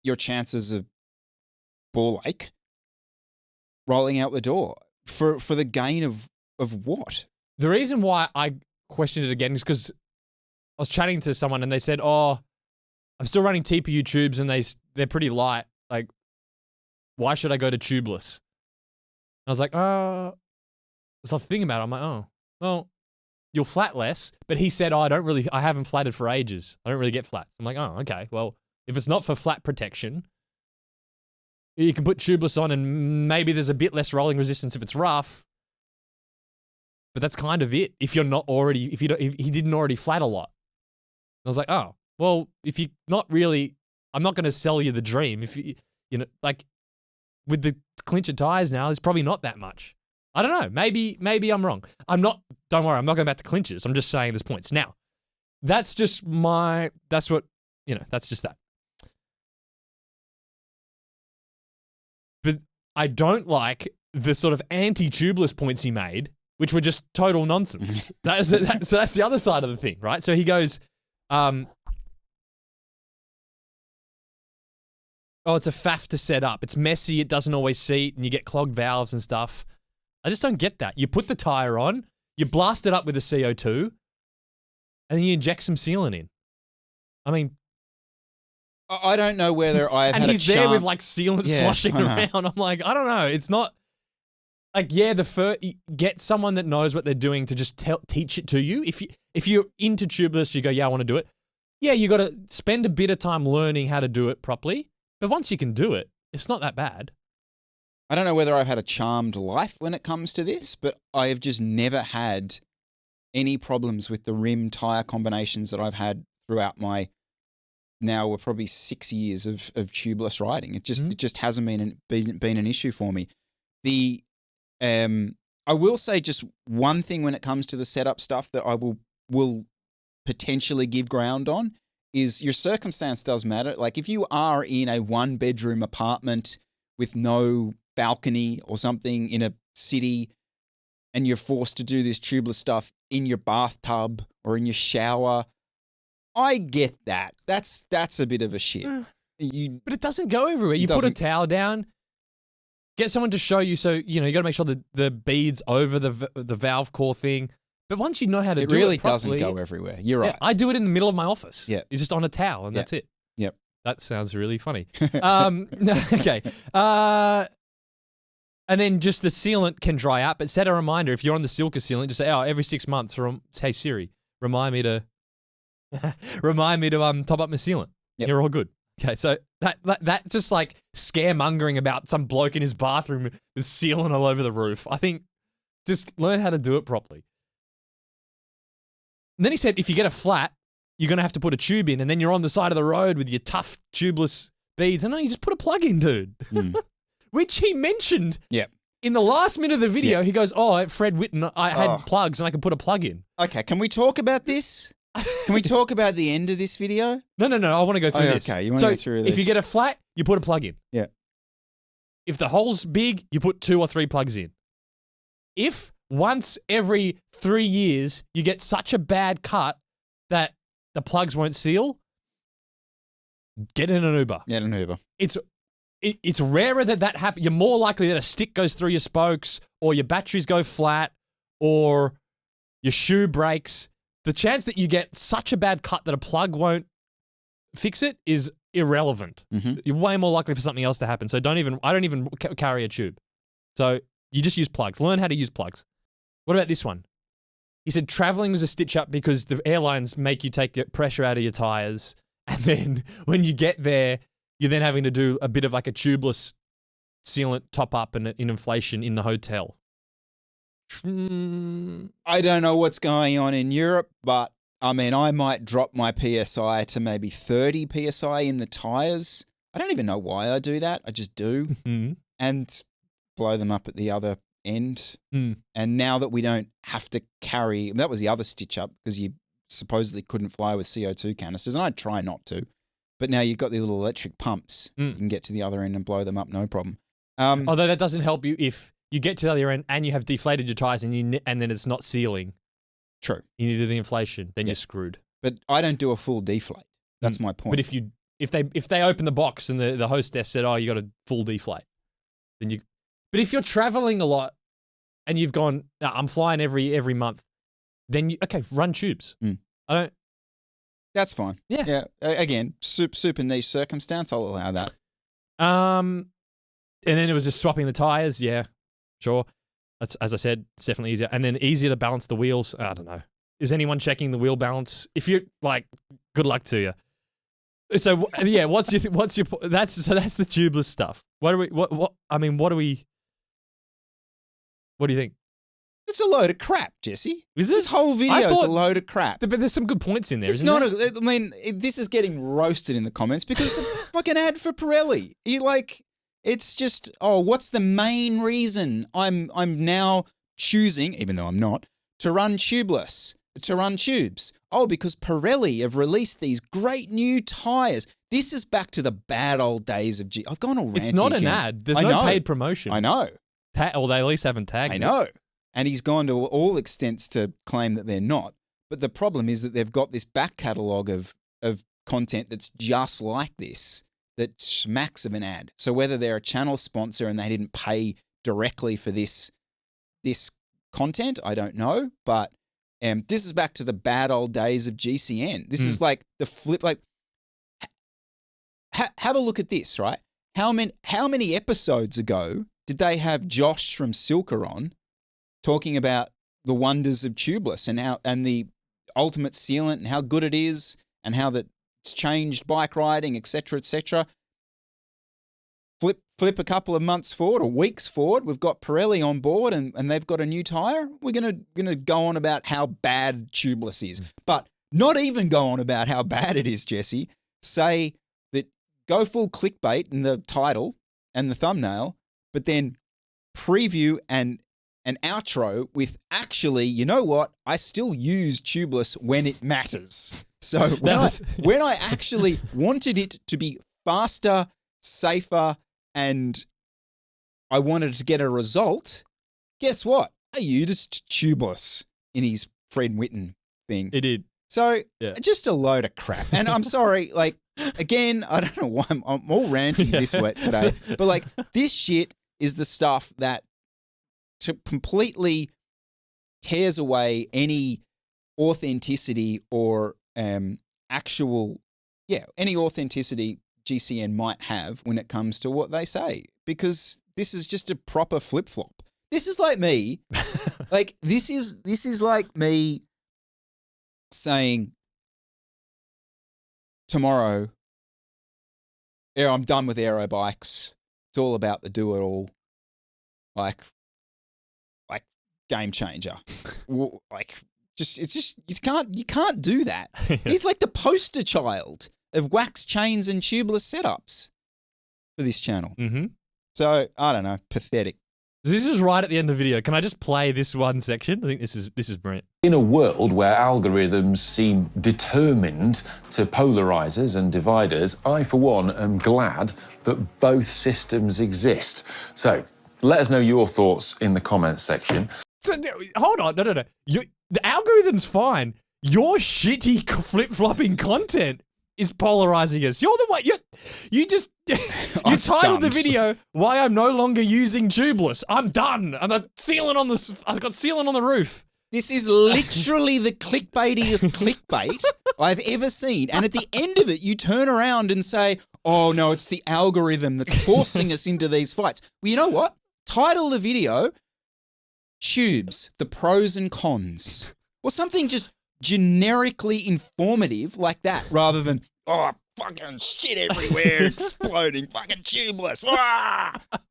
your chances of ball ache rolling out the door for the gain of what? The reason why I questioned it again is because I was chatting to someone and they said, "Oh, I'm still running TPU tubes and they're pretty light. Like, why should I go to tubeless?" I was like, so I was thinking about it. I'm like, oh, well, you'll flat less. But he said, I haven't flatted for ages. I don't really get flats. I'm like, oh, okay. Well, if it's not for flat protection, you can put tubeless on and maybe there's a bit less rolling resistance if it's rough. But that's kind of it. If he didn't already flat a lot. I was like, oh, well, if you're not really, I'm not going to sell you the dream. If like with the clincher tires now, there's probably not that much. I don't know. Maybe I'm wrong. Don't worry, I'm not going back to clinchers. I'm just saying there's points. Now, that's just that's just that. But I don't like the sort of anti-tubeless points he made, which were just total nonsense. So that's the other side of the thing, right? So he goes, oh, it's a faff to set up. It's messy. It doesn't always seat, and you get clogged valves and stuff. I just don't get that. You put the tire on, you blast it up with the CO2, and then you inject some sealant in. I mean, I don't know whether I've had a chance. And he's there with like sealant sloshing around. I'm like, I don't know. It's not like, get someone that knows what they're doing to just teach it to you. If you're into tubeless, you go, yeah, I want to do it. Yeah, you got to spend a bit of time learning how to do it properly. But once you can do it, it's not that bad. I don't know whether I've had a charmed life when it comes to this, but I have just never had any problems with the rim tire combinations that I've had throughout my now we're probably 6 years of tubeless riding. It just hasn't been an issue for me. I will say just one thing when it comes to the setup stuff that I will potentially give ground on is your circumstance does matter. Like if you are in a 1-bedroom apartment with no balcony or something in a city and you're forced to do this tubeless stuff in your bathtub or in your shower, I get that. That's a bit of a shit. But it doesn't go everywhere. You put a towel down, get someone to show you. So, you got to make sure the bead's over the valve core thing. But once you know how to do it really properly, doesn't go everywhere. You're right. I do it in the middle of my office. Yeah. It's just on a towel and that's it. Yep. That sounds really funny. Okay. And then just the sealant can dry out, but set a reminder if you're on the Silka sealant, just say, every 6 months, hey Siri, remind me to top up my sealant. Yep. You're all good. Okay, so that just like scaremongering about some bloke in his bathroom with sealant all over the roof. I think just learn how to do it properly. And then he said, if you get a flat, you're going to have to put a tube in, and then you're on the side of the road with your tough tubeless beads. And no, you just put a plug in, dude. Which he mentioned in the last minute of the video. He goes, at Fred Whitten, I had plugs and I could put a plug in. Okay, can we talk about this? Can we talk about the end of this video? No. I want to go through this. Okay, you want to go through this. If you get a flat, you put a plug in. Yeah. If the hole's big, you put 2 or 3 plugs in. If once every 3 years you get such a bad cut that the plugs won't seal, get in an Uber. Get an Uber. It's rarer that happens. You're more likely that a stick goes through your spokes or your batteries go flat or your shoe breaks. The chance that you get such a bad cut that a plug won't fix it is irrelevant. Mm-hmm. You're way more likely for something else to happen. So I don't even carry a tube. So you just use plugs. Learn how to use plugs. What about this one? He said traveling was a stitch up because the airlines make you take the pressure out of your tires. And then when you get there, you're then having to do a bit of like a tubeless sealant top up and in inflation in the hotel. I don't know what's going on in Europe, but I mean, I might drop my PSI to maybe 30 PSI in the tires. I don't even know why I do that. I just do. And blow them up at the other end. And now that we don't have to carry, that was the other stitch up because you supposedly couldn't fly with CO2 canisters, and I'd try not to. But now you've got the little electric pumps. You can get to the other end and blow them up, no problem. Although that doesn't help you if you get to the other end and you have deflated your tires and then it's not sealing. True. You need to do the inflation, then you're screwed. But I don't do a full deflate. That's my point. But if they open the box and the hostess said, you got a full deflate, then you. But if you're traveling a lot and you've gone, I'm flying every month, then run tubes. I don't. That's fine. Yeah. Again, super niche circumstance. I'll allow that. And then it was just swapping the tires. Yeah, sure. That's, as I said, it's definitely easier. And then easier to balance the wheels. I don't know. Is anyone checking the wheel balance? If you're good luck to you. So yeah, what's your that's the tubeless stuff. What do you think? It's a load of crap, Jesse. Is it? This whole video is a load of crap. But there's some good points in there, it's not there? I mean, this is getting roasted in the comments because it's a fucking ad for Pirelli. It's just, what's the main reason I'm now choosing, even though I'm not, to run tubeless, to run tubes? Because Pirelli have released these great new tyres. This is back to the bad old days of I've gone all ranty. It's not again. An ad. There's no paid promotion. I know. Or they at least haven't tagged I know. And he's gone to all extents to claim that they're not. But the problem is that they've got this back catalogue of content that's just like this, that smacks of an ad. So whether they're a channel sponsor and they didn't pay directly for this content, I don't know. But this is back to the bad old days of GCN. This is like the flip. Like, have a look at this, right? How many episodes ago did they have Josh from Silka on talking about the wonders of tubeless and the ultimate sealant and how good it is and how that it's changed bike riding, etc., etc. flip a couple of months forward or weeks forward, we've got Pirelli on board and they've got a new tyre. We're gonna go on about how bad tubeless is, but not even go on about how bad it is, Jesse. Say that go full clickbait in the title and the thumbnail, but then preview and an outro with actually, you know what? I still use tubeless when it matters. So when I actually wanted it to be faster, safer, and I wanted to get a result, guess what? I used tubeless in his Fred Whitten thing. It did. So just a load of crap. And I'm sorry, like, again, I don't know why I'm all ranting this wet today, but like this shit is the stuff that completely tears away any authenticity or any authenticity GCN might have when it comes to what they say, because this is just a proper flip-flop. This is like me, like this is like me saying tomorrow, I'm done with aero bikes. It's all about the do-it-all, like game changer. Like it's just you can't do that. He's like the poster child of wax chains and tubeless setups for this channel. Mm-hmm. So I don't know, pathetic. This is right at the end of the video. Can I just play this one section? I think this is brilliant. In a world where algorithms seem determined to polarizers and dividers, I, for one, am glad that both systems exist. So let us know your thoughts in the comments section. So, hold on. No. The algorithm's fine. Your shitty flip-flopping content is polarizing us. You're the one. You titled the video "Why I'm No Longer Using Tubeless." I'm done. I've got ceiling on the roof. This is literally the clickbaitiest clickbait I've ever seen. And at the end of it, you turn around and say, "Oh no, it's the algorithm that's forcing us into these fights." Well, you know what? Title the video, "Tubes, the pros and cons," or something just generically informative like that, rather than, "Oh, fucking shit everywhere, exploding, fucking tubeless."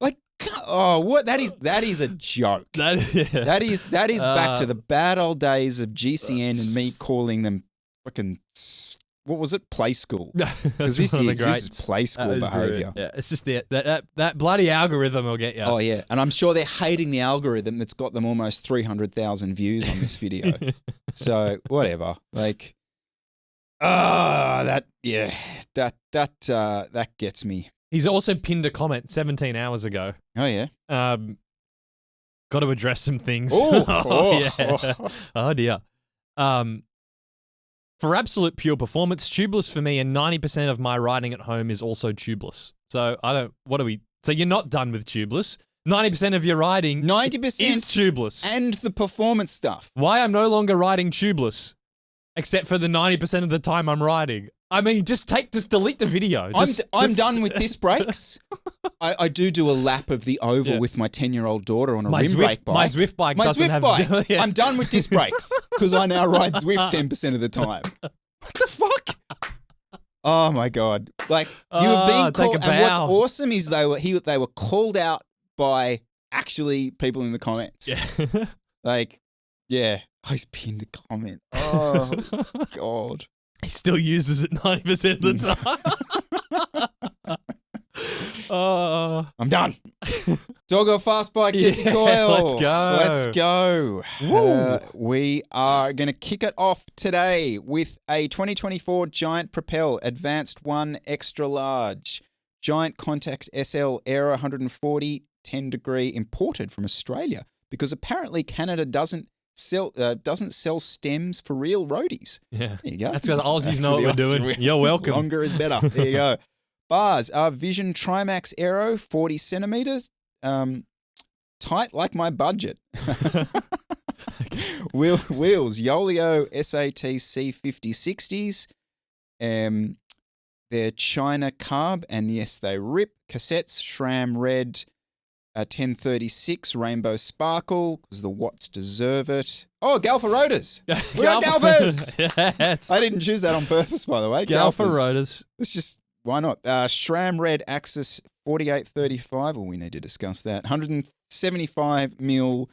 Like, oh, what? That is a joke. That is back to the bad old days of GCN and me calling them fucking, what was it? Play school. Because this is play school behavior. Yeah, it's just that bloody algorithm will get you. Oh yeah, and I'm sure they're hating the algorithm that's got them almost 300,000 views on this video. So whatever, like, that gets me. He's also pinned a comment 17 hours ago. Oh yeah. Got to address some things. Oh dear. For absolute pure performance, tubeless for me, and 90% of my riding at home is also tubeless. So so you're not done with tubeless. 90% of your riding 90% is tubeless. And the performance stuff. Why I'm no longer riding tubeless, except for the 90% of the time I'm riding. I mean, just delete the video. I'm done with disc brakes. I do a lap of the oval with my 10-year-old daughter on a rim brake bike. My Zwift bike doesn't have... Yeah. I'm done with disc brakes because I now ride Zwift 10% of the time. What the fuck? Oh my God. Like, you were being called, and what's awesome is they were called out by actually people in the comments. Yeah. Like, yeah, I just pinned a comment. Oh God. He still uses it 90% of the time. I'm done. Doggo Fast Bike, Jesse Coyle. Let's go. We are going to kick it off today with a 2024 Giant Propel Advanced 1 Extra Large. Giant Contax SL Aero 140, 10 degree, imported from Australia because apparently Canada doesn't sell stems for real roadies. Yeah. There you go. That's because Aussies know what we're doing. You're welcome. Longer is better. There you go. Bars are Vision Trimax Aero, 40 centimeters. Tight like my budget. Wheels, Yolio SAT C5060s. They're China carb, and yes, they rip. Cassettes, SRAM Red 1036 Rainbow Sparkle, because the watts deserve it. Oh, Galfa rotors. We got Galfas. Yes. I didn't choose that on purpose, by the way. Galfa rotors. It's just, why not? SRAM Red Axis 48-35. Well, we need to discuss that. 175 mil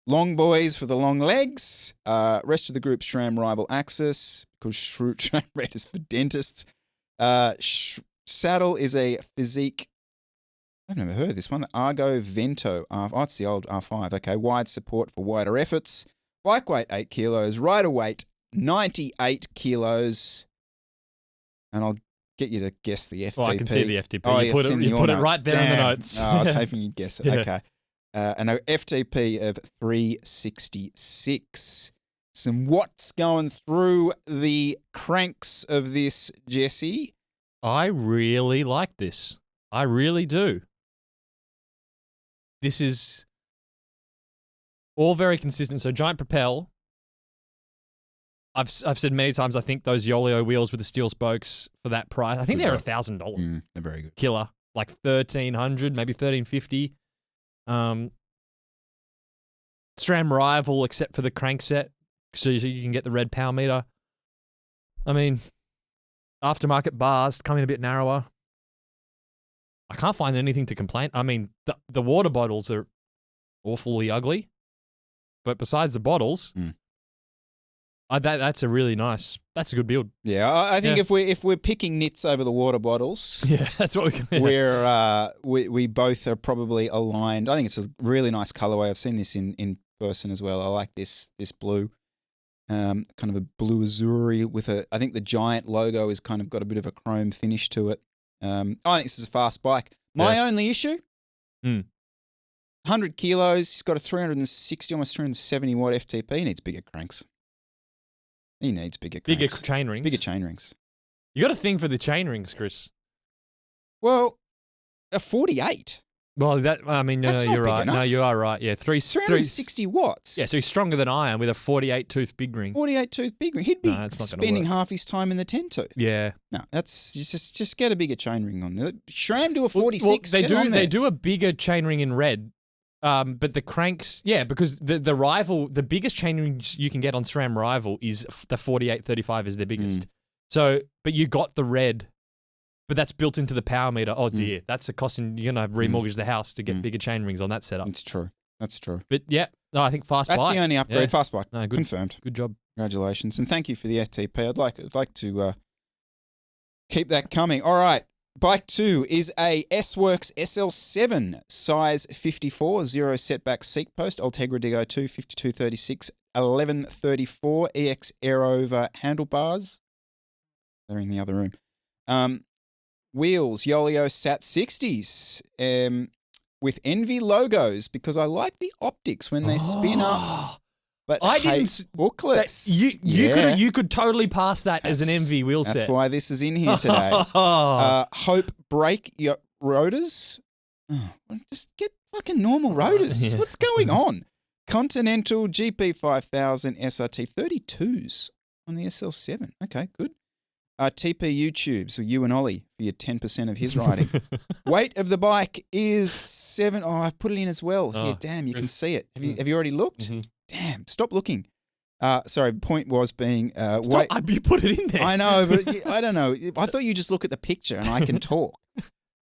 long boys for the long legs. Rest of the group, SRAM Rival Axis, because SRAM Red is for dentists. Saddle is a Physique. I've never heard of this one. The Argo Vento. It's the old R5. Okay. Wide support for wider efforts. Bike weight, 8 kilos. Rider weight, 98 kilos. And I'll get you to guess the FTP. Oh, I can see the FTP. Oh, you put it right there in the notes. I was hoping you'd guess it. Yeah. Okay. And a FTP of 366. Some watts going through the cranks of this, Jesse. I really like this. I really do. This is all very consistent. So Giant Propel, I've said many times, I think those Yolio wheels with the steel spokes for that price, I think they're $1,000. They're very good. Killer. Like $1,300, maybe $1,350. SRAM Rival, except for the crankset, so you can get the red power meter. I mean, aftermarket bars coming a bit narrower. I can't find anything to complain. I mean, the water bottles are awfully ugly, but besides the bottles, that's a really nice. That's a good build. Yeah, I think if we're picking nits over the water bottles, yeah, that's what we can. We both are probably aligned. I think it's a really nice colorway. I've seen this in person as well. I like this blue, kind of a blue azuri with I think the Giant logo has kind of got a bit of a chrome finish to it. I think this is a fast bike. My only issue, 100 kilos, he's got a 360, almost 370 watt FTP. He needs bigger cranks. He needs bigger cranks. Bigger chain rings. Bigger chain rings. You got a thing for the chain rings, Chris. Well, a 48. Well, you're right. Enough. No, you are right. Yeah, 360 watts. Yeah, so he's stronger than I am with a 48 tooth big ring. 48 tooth big ring. He'd be spending half his time in the 10 tooth. Yeah. No, that's just get a bigger chain ring on there. SRAM do a 46. Well, they do a bigger chain ring in red. But the cranks, because the Rival, the biggest chain rings you can get on SRAM Rival is the 4835 is the biggest. So, but you got the red, but that's built into the power meter. Oh dear, that's a cost, and you're gonna remortgage the house to get bigger chain rings on that setup. That's true. But I think fast bike. That's the only upgrade. Yeah. Fast bike. No, good. Confirmed. Good job. Congratulations, and thank you for the FTP. I'd like to keep that coming. All right. Bike 2 is a S-Works SL7, size 54, 0 setback seat post, Ultegra DO2, 5236, 1134, EX Aero handlebars. They're in the other room. Wheels, Yolio Sat 60s, with Envy logos, because I like the optics when they spin up. But I didn't booklets. You could totally pass that as an Envy wheel set. That's why this is in here today. Hope brake rotors. Just get fucking normal rotors. What's going on? Continental GP5000 SRT 32s on the SL7. Okay, good. TPU tubes for you and Ollie for your 10% of his riding. Weight of the bike is 7. Oh, I've put it in as well. Here, damn, you can see it. Have you already looked? Mm-hmm. Damn, stop looking. Sorry, point was being... Stop, you put it in there. I know, but I don't know. I thought you just look at the picture and I can talk.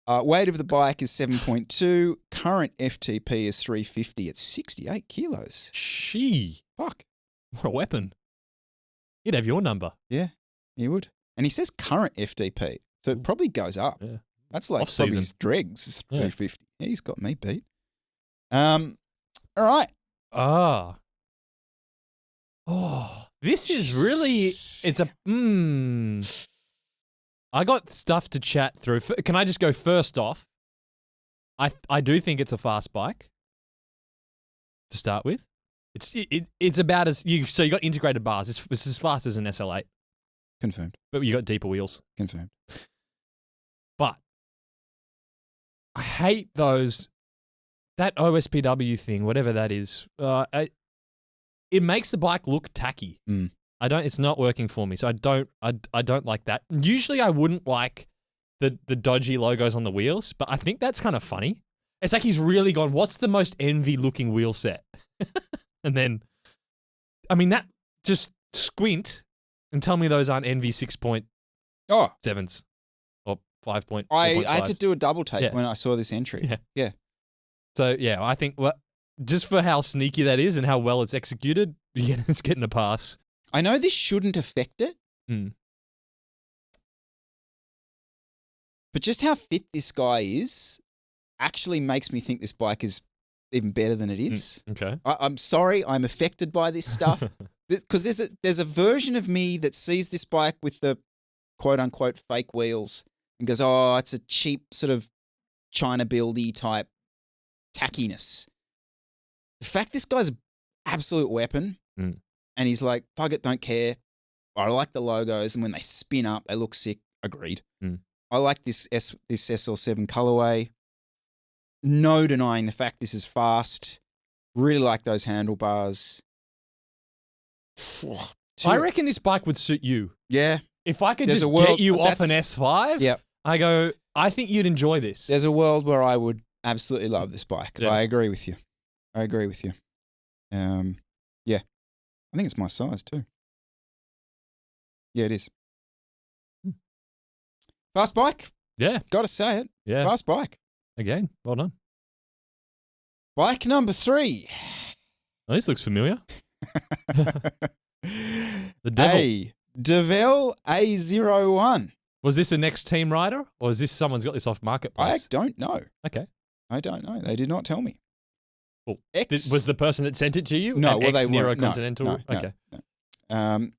Weight of the bike is 7.2. Current FTP is 350 at 68 kilos. Fuck. What a weapon. You'd have your number. Yeah, you would. And he says current FTP, so it probably goes up. Yeah. That's like probably his dregs, 350. Yeah, he's got me beat. All right. This is really, I got stuff to chat through. Can I just go first off? I do think it's a fast bike to start with. It's about so you got integrated bars. It's as fast as an SL8. Confirmed. But you got deeper wheels. Confirmed. But I hate that OSPW thing, whatever that is. It makes the bike look tacky. It's not working for me. So I don't like that. Usually I wouldn't like the dodgy logos on the wheels, but I think that's kind of funny. It's like he's really gone, what's the most Envy looking wheel set? And then, that just squint and tell me those aren't Envy 6.7s or 5.5. I had to do a double take Yeah. when I saw this entry. Yeah. So, yeah, I think just for how sneaky that is and how well it's executed, it's getting a pass. I know this shouldn't affect it, but just how fit this guy is actually makes me think this bike is even better than it is. Okay. I'm sorry, I'm affected by this stuff because there's a version of me that sees this bike with the quote unquote fake wheels and goes, oh, it's a cheap sort of China buildy type tackiness. The fact this guy's an absolute weapon and he's like, fuck it, don't care. I like the logos and when they spin up, they look sick. Agreed. I like this SL7 colorway. No denying the fact this is fast. Really like those handlebars. I reckon this bike would suit you. Yeah. If I could just get you off an S5, I think you'd enjoy this. There's a world where I would absolutely love this bike. Yeah. I agree with you. Yeah. I think it's my size too. Yeah, it is. Fast bike. Yeah. Got to say it. Yeah. Fast bike. Again, well done. Bike number 3. Oh, this looks familiar. The Devil. Devel A01. Was this a next team rider or is this someone's got this off Marketplace? I don't know. Okay. I don't know. They did not tell me. Cool. Was the person that sent it to you? No, well, they NERO weren't. Continental? No, okay. No.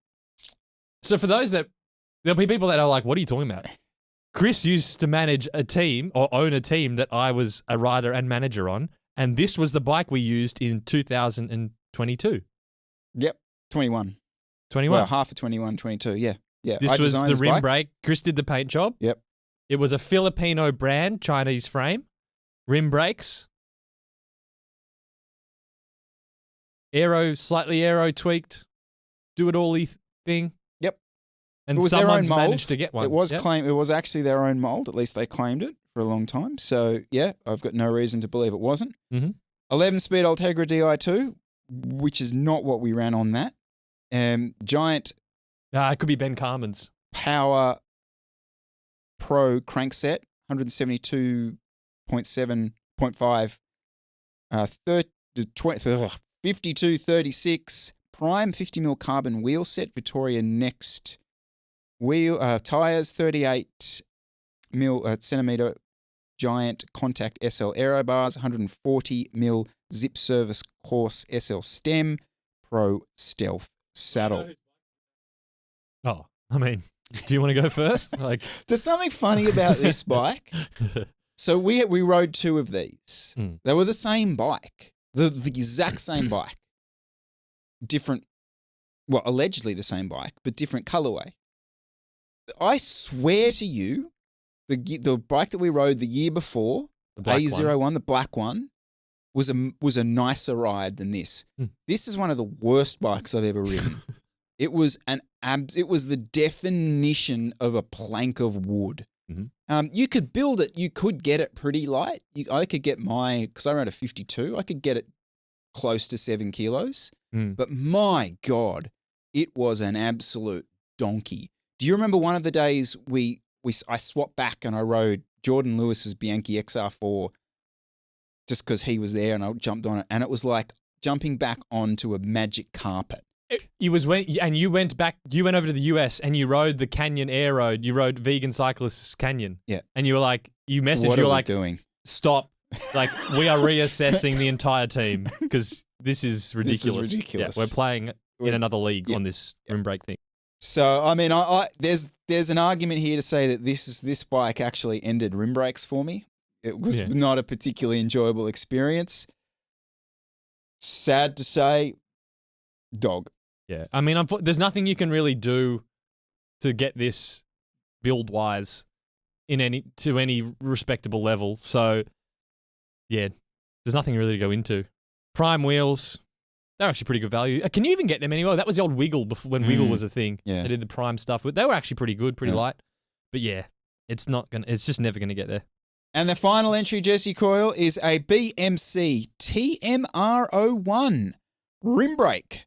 So for those there'll be people that are like, what are you talking about? Chris used to manage a team or own a team that I was a rider and manager on, and this was the bike we used in 2022. Yep, 21. 21. Well, half of 21, 22, yeah. This was the rim brake. Chris did the paint job. Yep. It was a Filipino brand, Chinese frame, rim brakes, slightly aero tweaked, do-it-all-y thing. Yep. And it was someone's their own mold. managed to get one. It was actually their own mold. At least they claimed it for a long time. So, yeah, I've got no reason to believe it wasn't. 11-speed Ultegra Di2, which is not what we ran on that. Giant... it could be Ben Carmen's. Power Pro crankset, 172.7.5, 5236 prime 50mm carbon wheel set, Victoria Next wheel tires, 38 centimeter giant contact SL aero bars, 140mm zip service course SL stem, Pro Stealth saddle. Oh, I mean, do you want to go first? There's something funny about this bike. So we rode 2 of these. They were the same bike, the exact same bike. Different, well, allegedly the same bike, but different colorway. I swear to you, the bike that we rode the year before, the A01, the black one, was a nicer ride than this. This is one of the worst bikes I've ever ridden. It was the definition of a plank of wood. You could build it. You could get it pretty light. I could get because I ran a 52, I could get it close to 7 kilos. But my God, it was an absolute donkey. Do you remember one of the days I swapped back and I rode Jordan Lewis's Bianchi XR4 just because he was there and I jumped on it, and it was like jumping back onto a magic carpet. You went over to the US and you rode the Canyon Air Road. You rode Vegan Cyclists Canyon. Yeah. And you were like, you messaged, what you are were we like, doing? Stop. Like, we are reassessing the entire team because this is ridiculous. This is ridiculous. Yeah, we're playing in another league on this rim brake thing. So, I mean, there's an argument here to say that this bike actually ended rim brakes for me. It was not a particularly enjoyable experience. Sad to say, dog. Yeah, I mean, there's nothing you can really do to get this build-wise to any respectable level. So, yeah, there's nothing really to go into. Prime wheels, they're actually pretty good value. Can you even get them anywhere? That was the old Wiggle when Wiggle was a thing. Yeah. They did the Prime stuff. They were actually pretty good, pretty light. But yeah, it's just never going to get there. And the final entry, Jesse Coyle, is a BMC TMR01 rim brake.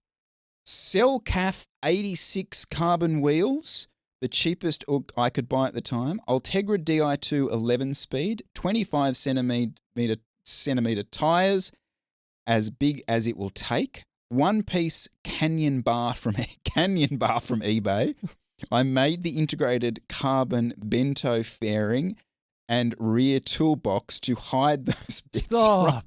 Cell CAF 86 carbon wheels. the cheapest I could buy at the time, Ultegra Di2 11-speed, 25 centimeter tyres, as big as it will take, one-piece Canyon bar from eBay. I made the integrated carbon bento fairing and rear toolbox to hide those bits. Stop.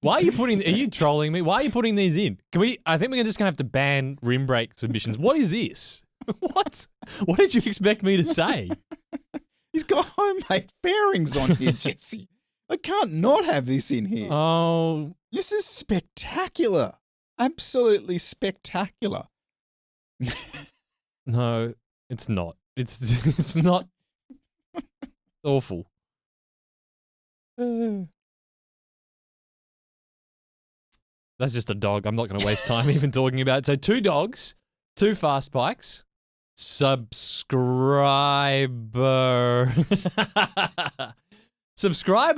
Why are you trolling me? Why are you putting these in? I think we're just going to have to ban rim brake submissions. What is this? What? What did you expect me to say? He's got homemade fairings on here, Jesse. I can't not have this in here. Oh. This is spectacular. Absolutely spectacular. No, it's not. It's not awful. That's just a dog. I'm not going to waste time even talking about it. So 2 dogs, 2 fast bikes, subscriber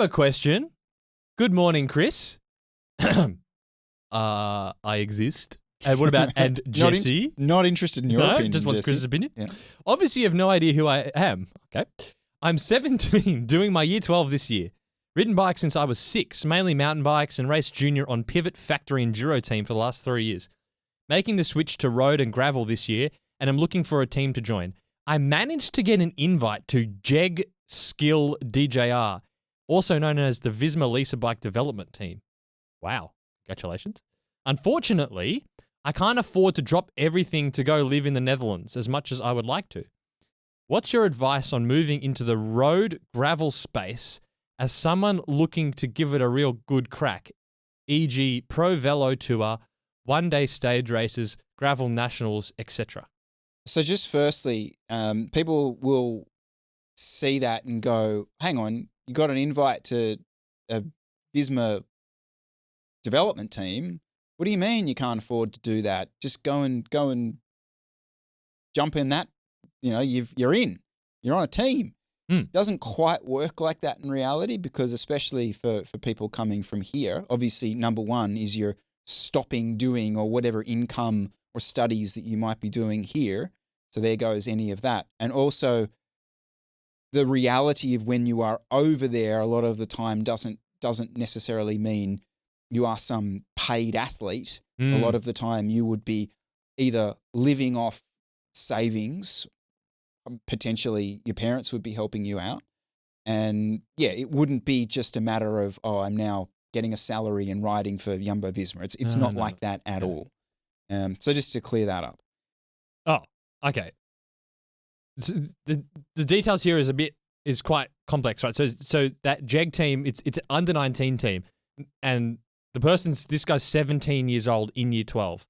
question. Good morning, Chris. I exist. And what about and Jesse? Not interested in your opinion. Just wants Jesse. Chris's opinion. Yeah. Obviously, you have no idea who I am. Okay. I'm 17, doing my year 12 this year. Ridden bikes since I was 6, mainly mountain bikes, and raced junior on Pivot Factory Enduro team for the last 3 years. Making the switch to road and gravel this year, and I'm looking for a team to join. I managed to get an invite to Jeg Skill DJR, also known as the Visma Lisa Bike Development Team. Wow. Congratulations. Unfortunately, I can't afford to drop everything to go live in the Netherlands as much as I would like to. What's your advice on moving into the road gravel space as someone looking to give it a real good crack, e.g. pro velo tour, one-day stage races, gravel nationals, etc.? So just firstly, people will see that and go, hang on, you got an invite to a Visma development team. What do you mean you can't afford to do that? Just go and jump in that. You know, you're in. You're on a team. Doesn't quite work like that in reality, because especially for people coming from here, obviously number one is you're stopping doing or whatever income or studies that you might be doing here. So there goes any of that. And also the reality of when you are over there a lot of the time doesn't necessarily mean you are some paid athlete. A lot of the time you would be either living off savings, potentially your parents would be helping you out. And yeah, it wouldn't be just a matter of, oh, I'm now getting a salary and riding for Jumbo Visma. It's not like that at all. So just to clear that up. Oh, okay. So the details here is quite complex, right? So that Jeg team, it's an under 19 team, and this guy's 17 years old in year 12.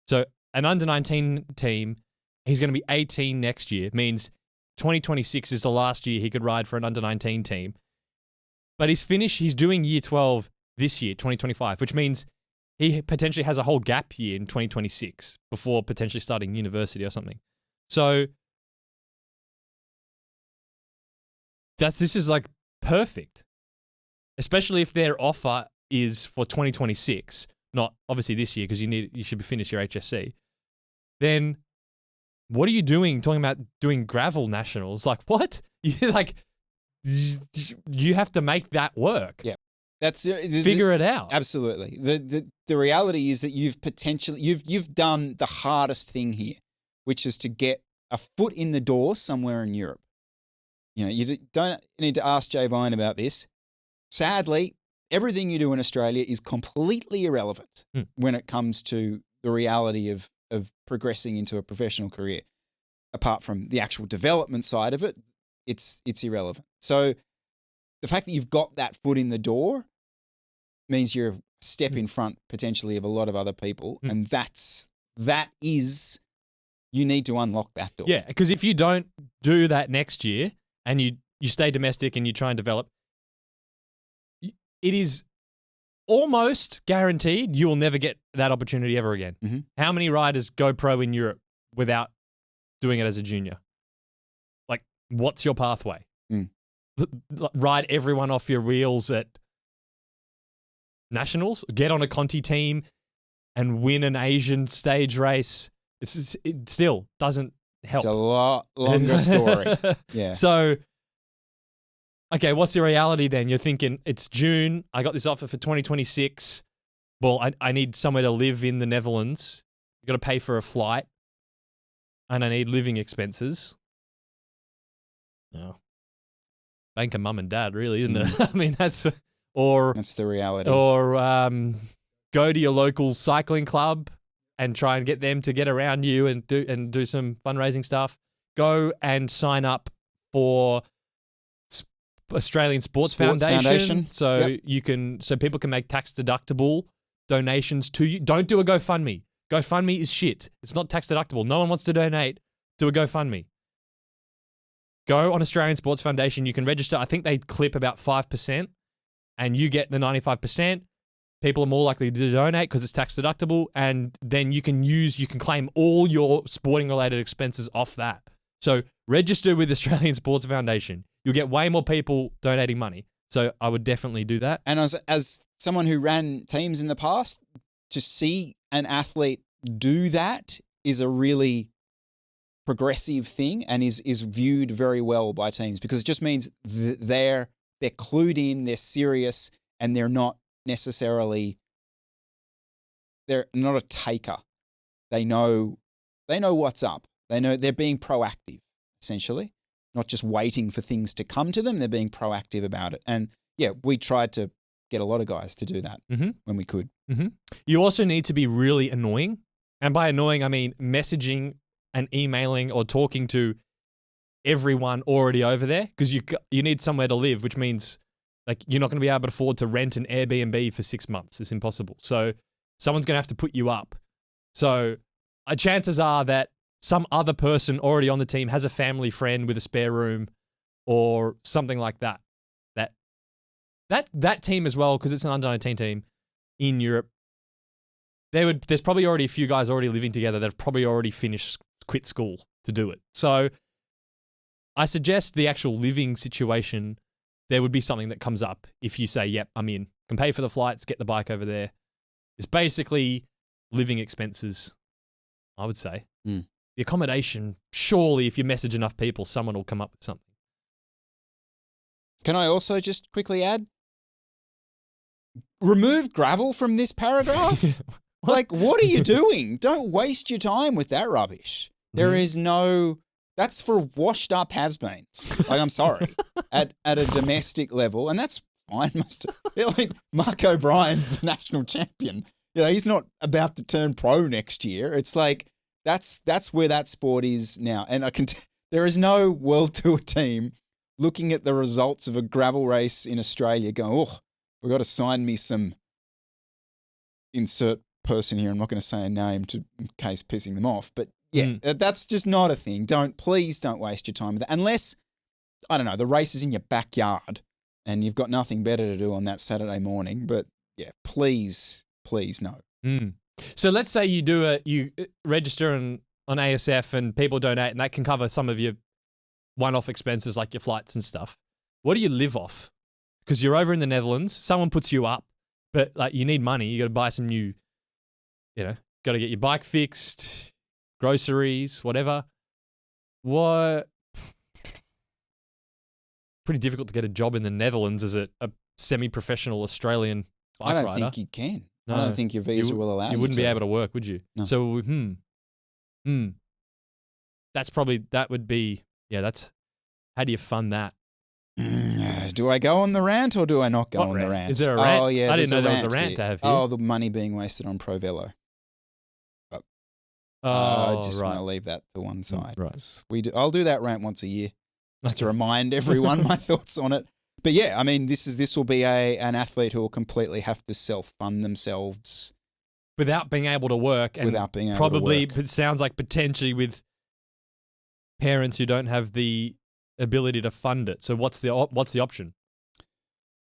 So an under 19 team, he's going to be 18 next year, means 2026 is the last year he could ride for an under 19 team. But he's doing year 12 this year, 2025, which means he potentially has a whole gap year in 2026 before potentially starting university or something. So this is like perfect, especially if their offer is for 2026, not obviously this year because you should finish your HSC. Then what are you doing talking about doing gravel nationals? Like what? You have to make that work. Yeah. That's figure it out. Absolutely. The reality is that you've done the hardest thing here, which is to get a foot in the door somewhere in Europe. You know, you don't need to ask Jay Vine about this. Sadly, everything you do in Australia is completely irrelevant when it comes to the reality of progressing into a professional career. Apart from the actual development side of it, it's irrelevant. So the fact that you've got that foot in the door means you're a step in front potentially of a lot of other people. And you need to unlock that door. Yeah, because if you don't do that next year and you stay domestic and you try and develop, it is almost guaranteed you will never get that opportunity ever again. Mm-hmm. How many riders go pro in Europe without doing it as a junior? Like, what's your pathway? Ride everyone off your wheels at nationals, get on a Conti team and win an Asian stage race it still doesn't help. It's a lot longer story. Yeah. So, okay, what's the reality then? You're thinking it's June. I got this offer for 2026. Well, I need somewhere to live in the Netherlands. You got to pay for a flight, and I need living expenses. No, bank of mum and dad, really, isn't it? I mean, that's the reality. Or go to your local cycling club and try and get them to get around you and do some fundraising stuff. Go and sign up for Australian Sports Foundation. So so people can make tax deductible donations to you. Don't do a GoFundMe. GoFundMe is shit. It's not tax deductible. No one wants to donate to a GoFundMe. Go on Australian Sports Foundation. You can register. I think they clip about 5%, and you get the 95%. People are more likely to donate because it's tax deductible, and then you can claim all your sporting related expenses off that. So register with Australian Sports Foundation. You'll get way more people donating money. So I would definitely do that. And as someone who ran teams in the past, to see an athlete do that is a really progressive thing and is viewed very well by teams, because it just means they're clued in, they're serious, and they're not necessarily, they're not a taker. They know what's up. They know they're being proactive, essentially, not just waiting for things to come to them. They're being proactive about it. And yeah, we tried to get a lot of guys to do that when we could. Mm-hmm. You also need to be really annoying. And by annoying, I mean messaging and emailing or talking to everyone already over there, because you need somewhere to live, which means like you're not going to be able to afford to rent an Airbnb for 6 months. It's impossible. So someone's going to have to put you up. So chances are that some other person already on the team has a family friend with a spare room or something like that. That team as well, because it's an under-19 team in Europe, there's probably already a few guys already living together that have probably already quit school to do it. So I suggest the actual living situation, there would be something that comes up if you say, yep, I'm in. Can pay for the flights, get the bike over there. It's basically living expenses, I would say. Mm. The accommodation, surely if you message enough people, someone will come up with something. Can I also just quickly add? Remove gravel from this paragraph? Like, what are you doing? Don't waste your time with that rubbish. There is no... That's for washed up has-beens. Like, I'm sorry. At a domestic level, and that's fine. Like, Mark O'Brien's the national champion. You know, he's not about to turn pro next year. It's like, that's where that sport is now. And there is no World Tour team looking at the results of a gravel race in Australia going, oh, we've got to sign me some insert person here. I'm not going to say a name in case pissing them off. But yeah, that's just not a thing. Please don't waste your time with that. Unless, I don't know, the race is in your backyard and you've got nothing better to do on that Saturday morning. But yeah, please no. Mm. So let's say you register on ASF and people donate, and that can cover some of your one-off expenses like your flights and stuff. What do you live off? Because you're over in the Netherlands, someone puts you up, but like you need money. You got to buy some new, got to get your bike fixed, groceries, whatever. What? Pretty difficult to get a job in the Netherlands as a semi-professional Australian bike rider. I don't think you can. No, I don't think your visa will allow you. You wouldn't be able to work, would you? No. So, that would be, that's, how do you fund that? Do I go on the rant or do I not go on the rant? Is there a rant? Oh, yeah. I didn't know there was a rant here. to have here. Oh, the money being wasted on Pro Velo. I just want to leave that to one side. Right. I'll do that rant once a year just to remind everyone my thoughts on it. But yeah, I mean, this will be an athlete who will completely have to self-fund themselves without being able to work, and probably it sounds like potentially with parents who don't have the ability to fund it. So what's the option?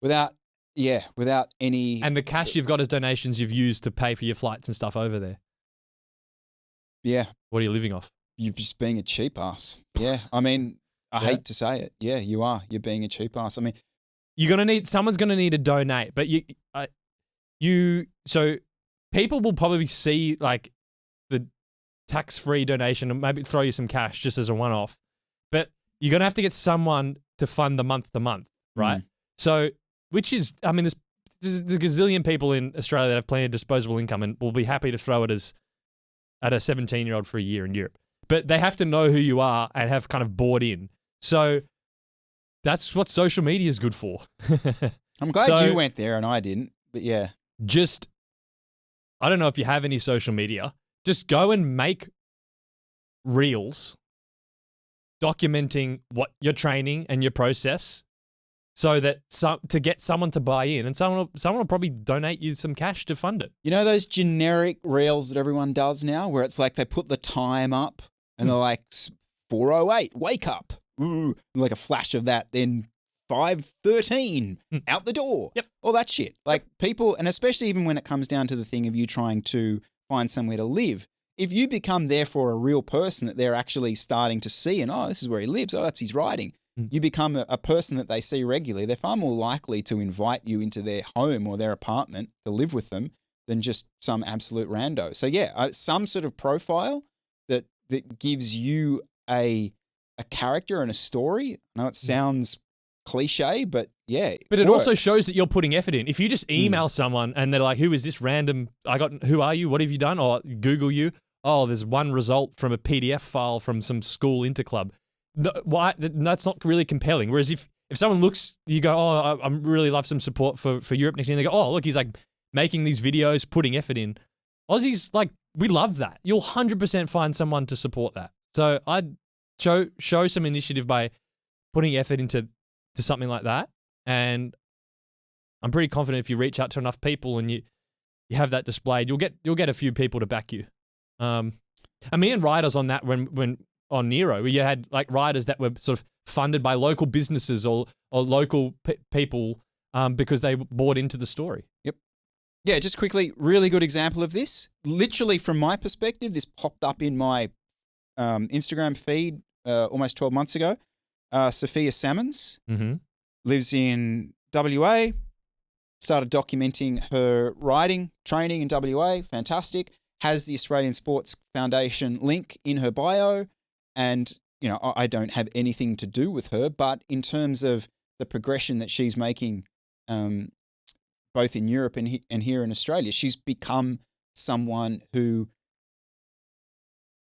Without any, and the cash you've got as donations you've used to pay for your flights and stuff over there. Yeah. What are you living off? You're just being a cheap ass. Yeah. I mean, I hate to say it. Yeah, you are. You're being a cheap ass. I mean, someone's gonna need to donate, but so people will probably see like the tax-free donation and maybe throw you some cash just as a one-off. But you're going to have to get someone to fund the month-to-month, right? So, which is, I mean, there's a gazillion people in Australia that have plenty of disposable income and will be happy to throw it as at a 17-year-old for a year in Europe. But they have to know who you are and have kind of bought in. So that's what social media is good for. I'm glad you went there and I didn't, but yeah. Just, I don't know if you have any social media. Just go and make reels documenting what your training and your process so that to get someone to buy in, and someone will probably donate you some cash to fund it. You know those generic reels that everyone does now where it's like they put the time up and they're like 4:08, wake up. Ooh, like a flash of that, then 5:13, out the door. Yep. All that shit. Like people, and especially even when it comes down to the thing of you trying to find somewhere to live, if you become therefore a real person that they're actually starting to see and, oh, this is where he lives, oh, that's his writing, you become a person that they see regularly, they're far more likely to invite you into their home or their apartment to live with them than just some absolute rando. So yeah, some sort of profile that gives you a character and a see. I know it sounds cliche, but yeah. But it also shows that you're putting effort in. If you just email someone and they're like, who is this random, who are you? What have you done? Or Google you. Oh, there's one result from a PDF file from some school interclub. Why? That's not really compelling. Whereas if someone looks, you go, oh, I really love some support for Europe next year. And they go, oh, look, he's like making these videos, putting effort in. Aussies, like, we love that. You'll 100% find someone to support that. So I'd show some initiative by putting effort into something like that. And I'm pretty confident if you reach out to enough people and you have that displayed, you'll get a few people to back you. And me and riders on that when on NERO, where you had like riders that were sort of funded by local businesses or local people because they bought into the story. Yep. Yeah, just quickly, really good example of this. Literally from my perspective, this popped up in my Instagram feed almost 12 months ago. Sophia Salmons lives in WA, started documenting her riding training in WA, fantastic, has the Australian Sports Foundation link in her bio, and you know I don't have anything to do with her, but in terms of the progression that she's making both in Europe and here in Australia, she's become someone who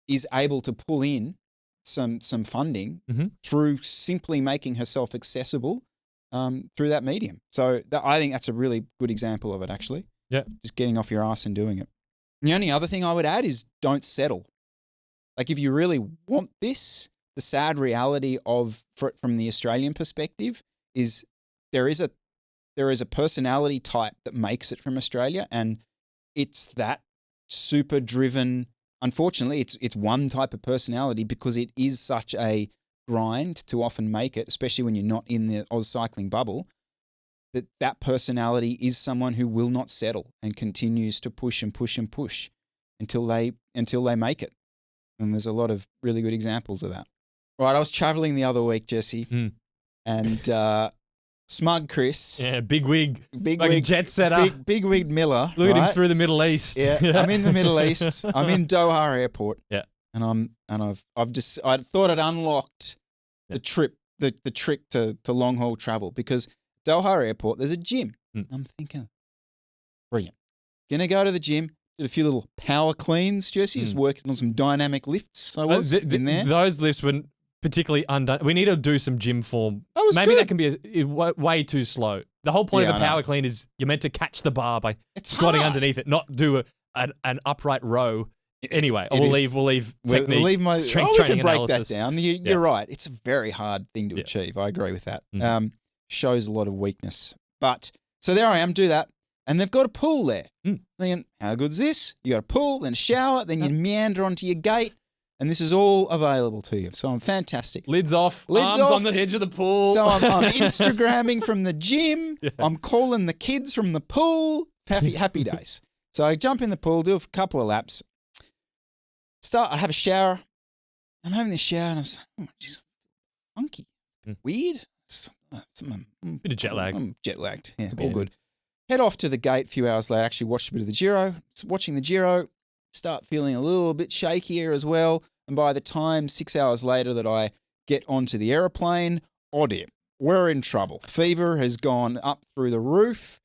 is able to pull in some funding through simply making herself accessible through that medium. So I think that's a really good example of it, actually. Yeah. Just getting off your ass and doing it. The only other thing I would add is don't settle. Like if you really want this, the sad reality from the Australian perspective is there is a personality type that makes it from Australia, and it's that super driven. Unfortunately, it's one type of personality because it is such a grind to often make it, especially when you're not in the Oz cycling bubble, that personality is someone who will not settle and continues to push and push and push until they make it. And there's a lot of really good examples of that. Right, I was traveling the other week, Jesse, and smug Chris. Yeah, big wig. Like a jet setter. Big wig Miller. Look at him through the Middle East. Yeah, I'm in the Middle East. I'm in Doha Airport. Yeah. And I thought I'd unlocked the trick to long haul travel, because Doha Airport, there's a gym. I'm thinking, brilliant. Gonna go to the gym, did a few little power cleans, Jesse, just working on some dynamic lifts. I was in there. Those lifts were particularly undone. We need to do some gym form. Maybe that can be way too slow. The whole point of a power clean is you're meant to catch the bar by squatting underneath it, not do an upright row. Anyway, we'll leave technique, we'll leave my strength we training can break analysis. that down. You're right. It's a very hard thing to achieve. I agree with that. Shows a lot of weakness. But so there I am, do that. And they've got a pool there. Thinking, how good's this? You got a pool, then a shower, then you meander onto your gate, and this is all available to you. So I'm fantastic. Lids off, arms on the edge of the pool. So I'm Instagramming from the gym. Yeah. I'm calling the kids from the pool. Happy days. So I jump in the pool, do a couple of laps. I have a shower. I'm having the shower, and I'm saying, oh, geez, funky, weird. Bit of jet lag. I'm jet lagged. Yeah, all good. Head off to the gate a few hours later. Actually watched a bit of the Giro. Watching the Giro, start feeling a little bit shakier as well. And by the time 6 hours later that I get onto the aeroplane, oh dear, we're in trouble. Fever has gone up through the roof.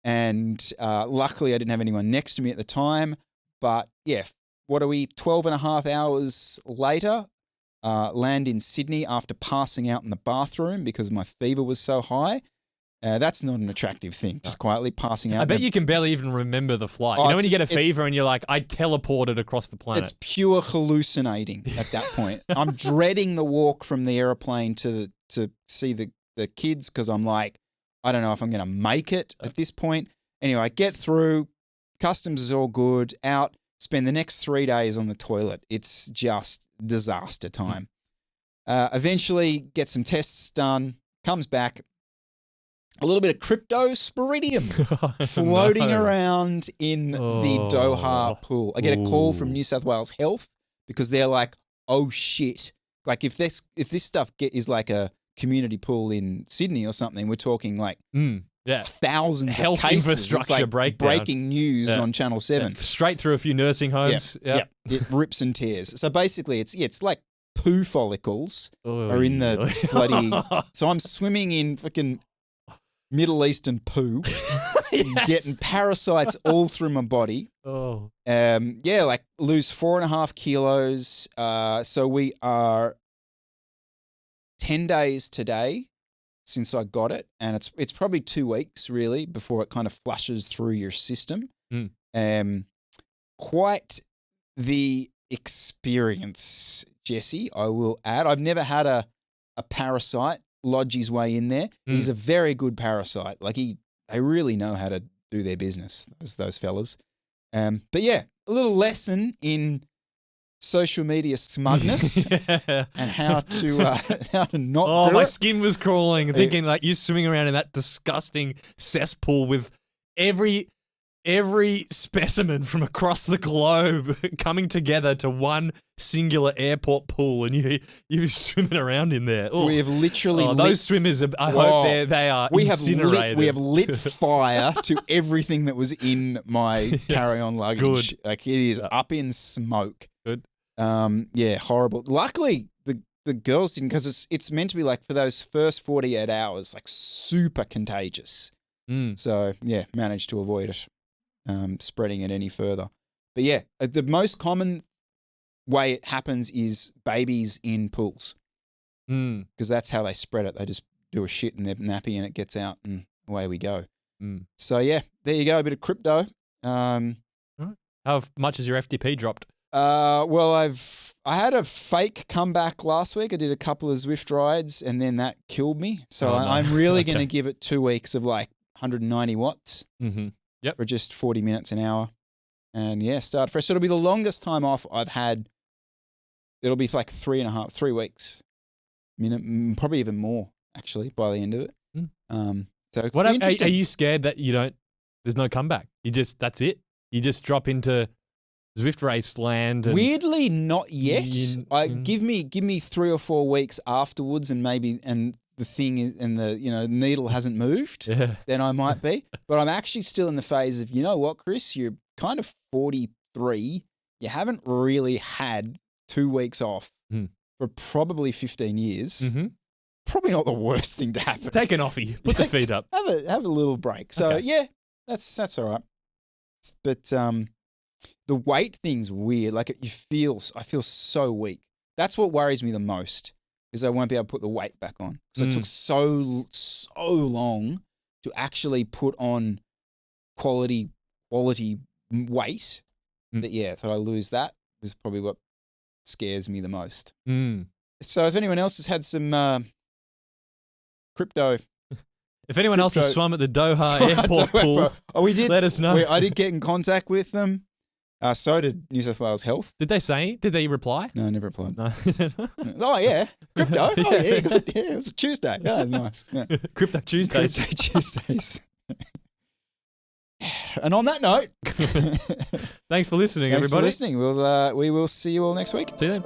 And luckily I didn't have anyone next to me at the time. But yeah, what are we, 12 and a half hours later, land in Sydney after passing out in the bathroom because my fever was so high. That's not an attractive thing, just quietly passing out. I bet you can barely even remember the flight. Oh, you know when you get a fever and you're like, I teleported across the planet. It's pure hallucinating at that point. I'm dreading the walk from the aeroplane to see the kids because I'm like, I don't know if I'm going to make it at this point. Anyway, I get through, customs is all good, out, spend the next 3 days on the toilet. It's just disaster time. Eventually get some tests done, comes back, a little bit of cryptosporidium floating around in the Doha pool. I get a call from New South Wales Health because they're like, oh shit. Like if this stuff is like a community pool in Sydney or something, we're talking like thousands health of cases. infrastructure It's like breakdown. Breaking news on Channel 7. Straight through a few nursing homes. Yeah. It rips and tears. So basically it's like poo follicles are in the bloody... So I'm swimming in fucking Middle Eastern poo, getting parasites all through my body. Like lose 4.5 kilos. So we are 10 days today since I got it, and it's probably 2 weeks really before it kind of flushes through your system. Quite the experience, Jesse, I will add. I've never had a parasite lodge his way in there. He's a very good parasite. Like they really know how to do their business, those fellas. But yeah, a little lesson in social media smugness and how to not do it. Oh, my skin was crawling, thinking like you swimming around in that disgusting cesspool with every specimen from across the globe coming together to one singular airport pool, and you swimming around in there. We have literally those swimmers. I hope they are incinerated. We have lit fire to everything that was in my carry-on luggage. Good. Like it is up in smoke. Good. Yeah, horrible. Luckily, the girls didn't, because it's meant to be like for those first 48 hours, like super contagious. So yeah, managed to avoid it. Spreading it any further. But yeah, the most common way it happens is babies in pools. Because that's how they spread it. They just do a shit in their nappy and it gets out and away we go. So yeah, there you go, a bit of crypto. How much has your FTP dropped? Well, I had a fake comeback last week. I did a couple of Zwift rides and then that killed me. So I'm really going to give it 2 weeks of like 190 watts. Yep. For just 40 minutes an hour. And yeah, start fresh. So it'll be the longest time off I've had. It'll be like 3 weeks. Probably even more, actually, by the end of it. So what are you scared that there's no comeback? That's it? You just drop into Zwift race land? Weirdly, not yet. Give me 3 or 4 weeks afterwards and the thing is, and the needle hasn't moved, then I might be. But I'm actually still in the phase of, you know what, Chris, you're kind of 43. You haven't really had 2 weeks off for probably 15 years. Probably not the worst thing to happen. Take an offie. Put the feet up. Have a little break. So yeah, that's all right. But the weight thing's weird. Like I feel so weak. That's what worries me the most. Is I won't be able to put the weight back on. Because it took so long to actually put on quality weight that I lose that is probably what scares me the most. So if anyone else has had some crypto... If anyone else has swum at the Doha airport pool, let us know. I did get in contact with them. So did New South Wales Health. Did they reply? No, never replied. No. Oh, yeah. Crypto. Oh, yeah. Good. Yeah, it was a Tuesday. Oh, nice. Yeah. Crypto Tuesdays. Crypto Tuesdays. And on that note, thanks for listening, everybody. Thanks for listening. We will see you all next week. See you then.